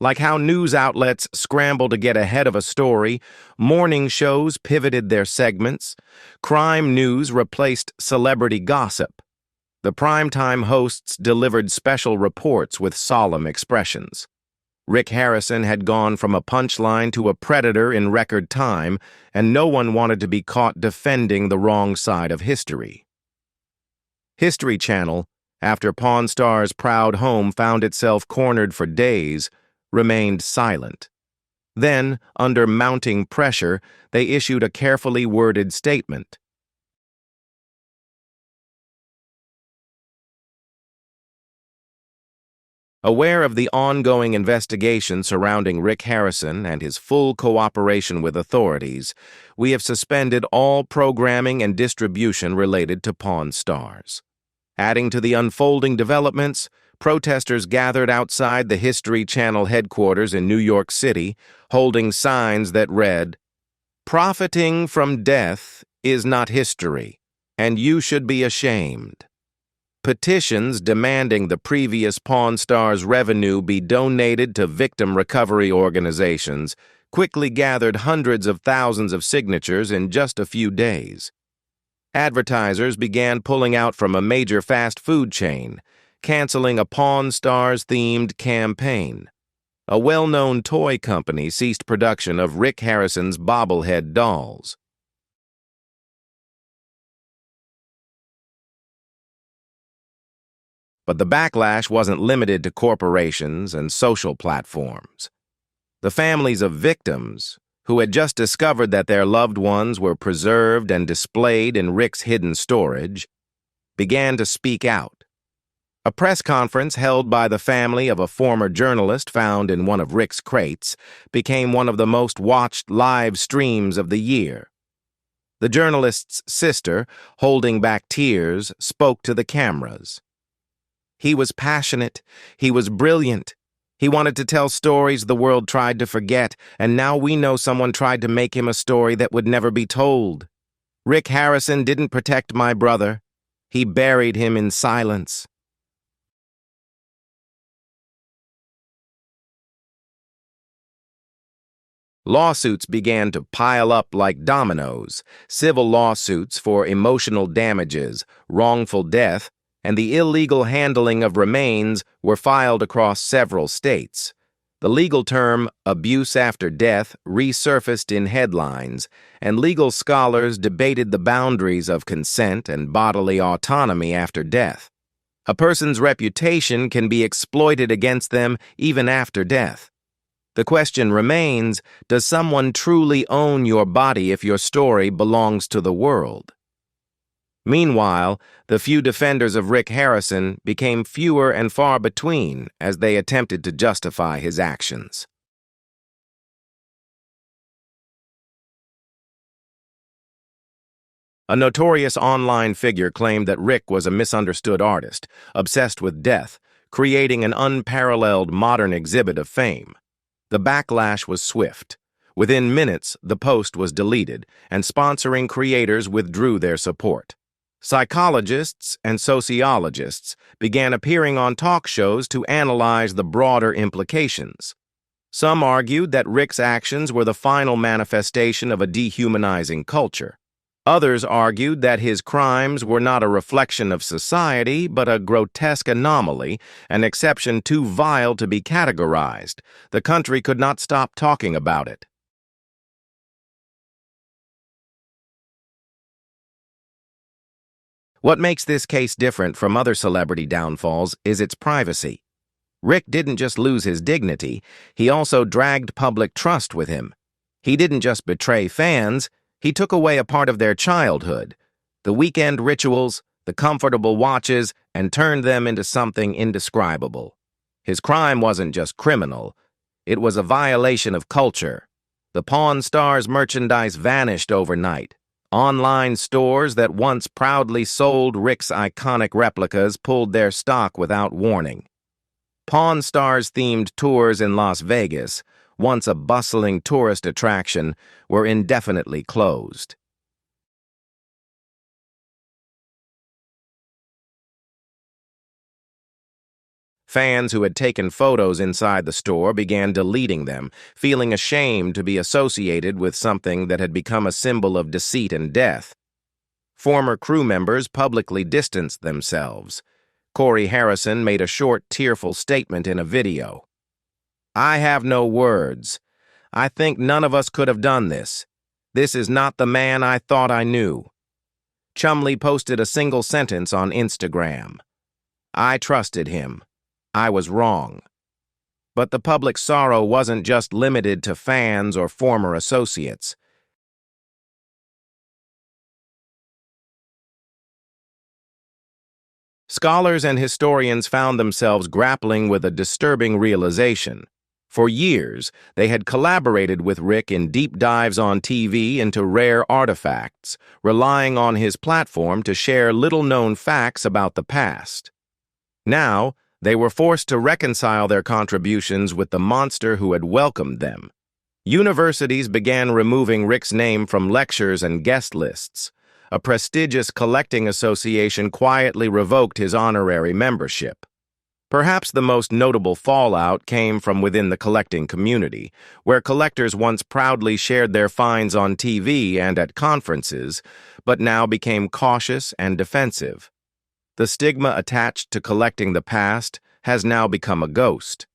Like how news outlets scramble to get ahead of a story, morning shows pivoted their segments, crime news replaced celebrity gossip. The primetime hosts delivered special reports with solemn expressions. Rick Harrison had gone from a punchline to a predator in record time, and no one wanted to be caught defending the wrong side of history. History Channel, after Pawn Star's proud home found itself cornered for days, remained silent. Then, under mounting pressure, they issued a carefully worded statement. Aware of the ongoing investigation surrounding Rick Harrison and his full cooperation with authorities, we have suspended all programming and distribution related to Pawn Stars. Adding to the unfolding developments, protesters gathered outside the History Channel headquarters in New York City, holding signs that read, "Profiting from death is not history, and you should be ashamed." Petitions demanding the previous Pawn Stars' revenue be donated to victim recovery organizations quickly gathered hundreds of thousands of signatures in just a few days. Advertisers began pulling out from a major fast food chain, canceling a Pawn Stars-themed campaign. A well-known toy company ceased production of Rick Harrison's bobblehead dolls. But the backlash wasn't limited to corporations and social platforms. The families of victims, who had just discovered that their loved ones were preserved and displayed in Rick's hidden storage, began to speak out. A press conference held by the family of a former journalist found in one of Rick's crates became one of the most watched live streams of the year. The journalist's sister, holding back tears, spoke to the cameras. He was passionate. He was brilliant. He wanted to tell stories the world tried to forget, and now we know someone tried to make him a story that would never be told. Rick Harrison didn't protect my brother. He buried him in silence. Lawsuits began to pile up like dominoes. Civil lawsuits for emotional damages, wrongful death, and the illegal handling of remains were filed across several states. The legal term abuse after death resurfaced in headlines, and legal scholars debated the boundaries of consent and bodily autonomy after death. A person's reputation can be exploited against them even after death. The question remains, does someone truly own your body if your story belongs to the world? Meanwhile, the few defenders of Rick Harrison became fewer and far between as they attempted to justify his actions. A notorious online figure claimed that Rick was a misunderstood artist, obsessed with death, creating an unparalleled modern exhibit of fame. The backlash was swift. Within minutes, the post was deleted, and sponsoring creators withdrew their support. Psychologists and sociologists began appearing on talk shows to analyze the broader implications. Some argued that Rick's actions were the final manifestation of a dehumanizing culture. Others argued that his crimes were not a reflection of society, but a grotesque anomaly, an exception too vile to be categorized. The country could not stop talking about it. What makes this case different from other celebrity downfalls is its privacy. Rick didn't just lose his dignity, he also dragged public trust with him. He didn't just betray fans, he took away a part of their childhood, the weekend rituals, the comfortable watches, and turned them into something indescribable. His crime wasn't just criminal, it was a violation of culture. The Pawn Stars merchandise vanished overnight. Online stores that once proudly sold Rick's iconic replicas pulled their stock without warning. Pawn Stars-themed tours in Las Vegas, once a bustling tourist attraction, were indefinitely closed. Fans who had taken photos inside the store began deleting them, feeling ashamed to be associated with something that had become a symbol of deceit and death. Former crew members publicly distanced themselves. Corey Harrison made a short, tearful statement in a video. "I have no words. I think none of us could have done this. This is not the man I thought I knew." Chumley posted a single sentence on Instagram. "I trusted him. I was wrong." But the public sorrow wasn't just limited to fans or former associates. Scholars and historians found themselves grappling with a disturbing realization. For years, they had collaborated with Rick in deep dives on TV into rare artifacts, relying on his platform to share little-known facts about the past. Now, they were forced to reconcile their contributions with the monster who had welcomed them. Universities began removing Rick's name from lectures and guest lists. A prestigious collecting association quietly revoked his honorary membership. Perhaps the most notable fallout came from within the collecting community, where collectors once proudly shared their finds on TV and at conferences, but now became cautious and defensive. The stigma attached to collecting the past has now become a ghost.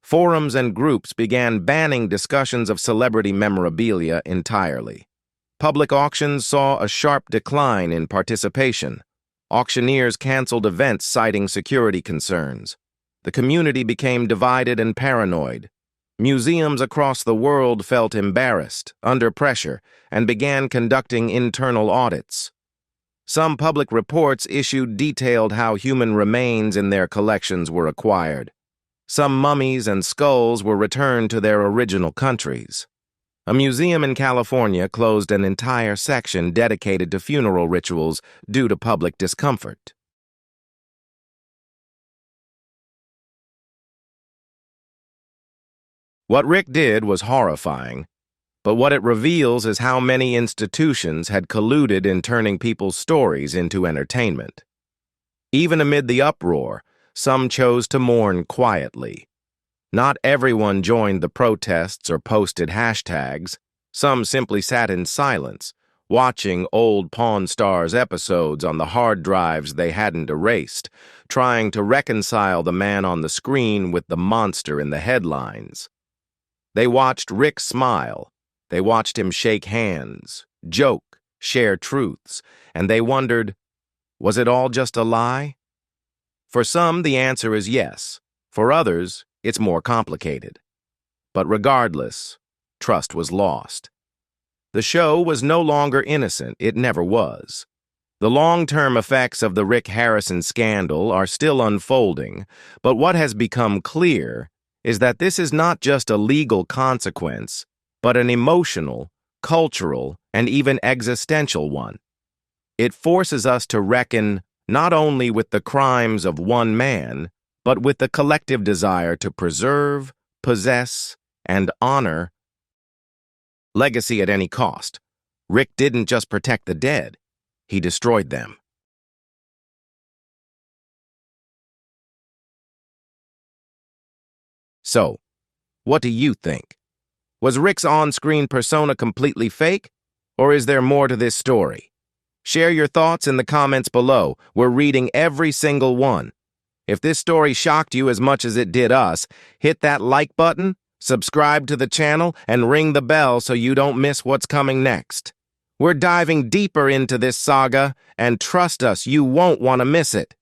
Forums and groups began banning discussions of celebrity memorabilia entirely. Public auctions saw a sharp decline in participation. Auctioneers canceled events citing security concerns. The community became divided and paranoid. Museums across the world felt embarrassed, under pressure, and began conducting internal audits. Some public reports issued detailed how human remains in their collections were acquired. Some mummies and skulls were returned to their original countries. A museum in California closed an entire section dedicated to funeral rituals due to public discomfort. What Rick did was horrifying, but what it reveals is how many institutions had colluded in turning people's stories into entertainment. Even amid the uproar, some chose to mourn quietly. Not everyone joined the protests or posted hashtags. Some simply sat in silence, watching old Pawn Stars episodes on the hard drives they hadn't erased, trying to reconcile the man on the screen with the monster in the headlines. They watched Rick smile. They watched him shake hands, joke, share truths, and they wondered, was it all just a lie? For some, the answer is yes. For others, it's more complicated. But regardless, trust was lost. The show was no longer innocent. It never was. The long-term effects of the Rick Harrison scandal are still unfolding, but what has become clear is that this is not just a legal consequence, but an emotional, cultural, and even existential one. It forces us to reckon not only with the crimes of one man, but with the collective desire to preserve, possess, and honor legacy at any cost. Rick didn't just protect the dead, he destroyed them. So, what do you think? Was Rick's on-screen persona completely fake, or is there more to this story? Share your thoughts in the comments below. We're reading every single one. If this story shocked you as much as it did us, hit that like button, subscribe to the channel, and ring the bell so you don't miss what's coming next. We're diving deeper into this saga, and trust us, you won't want to miss it.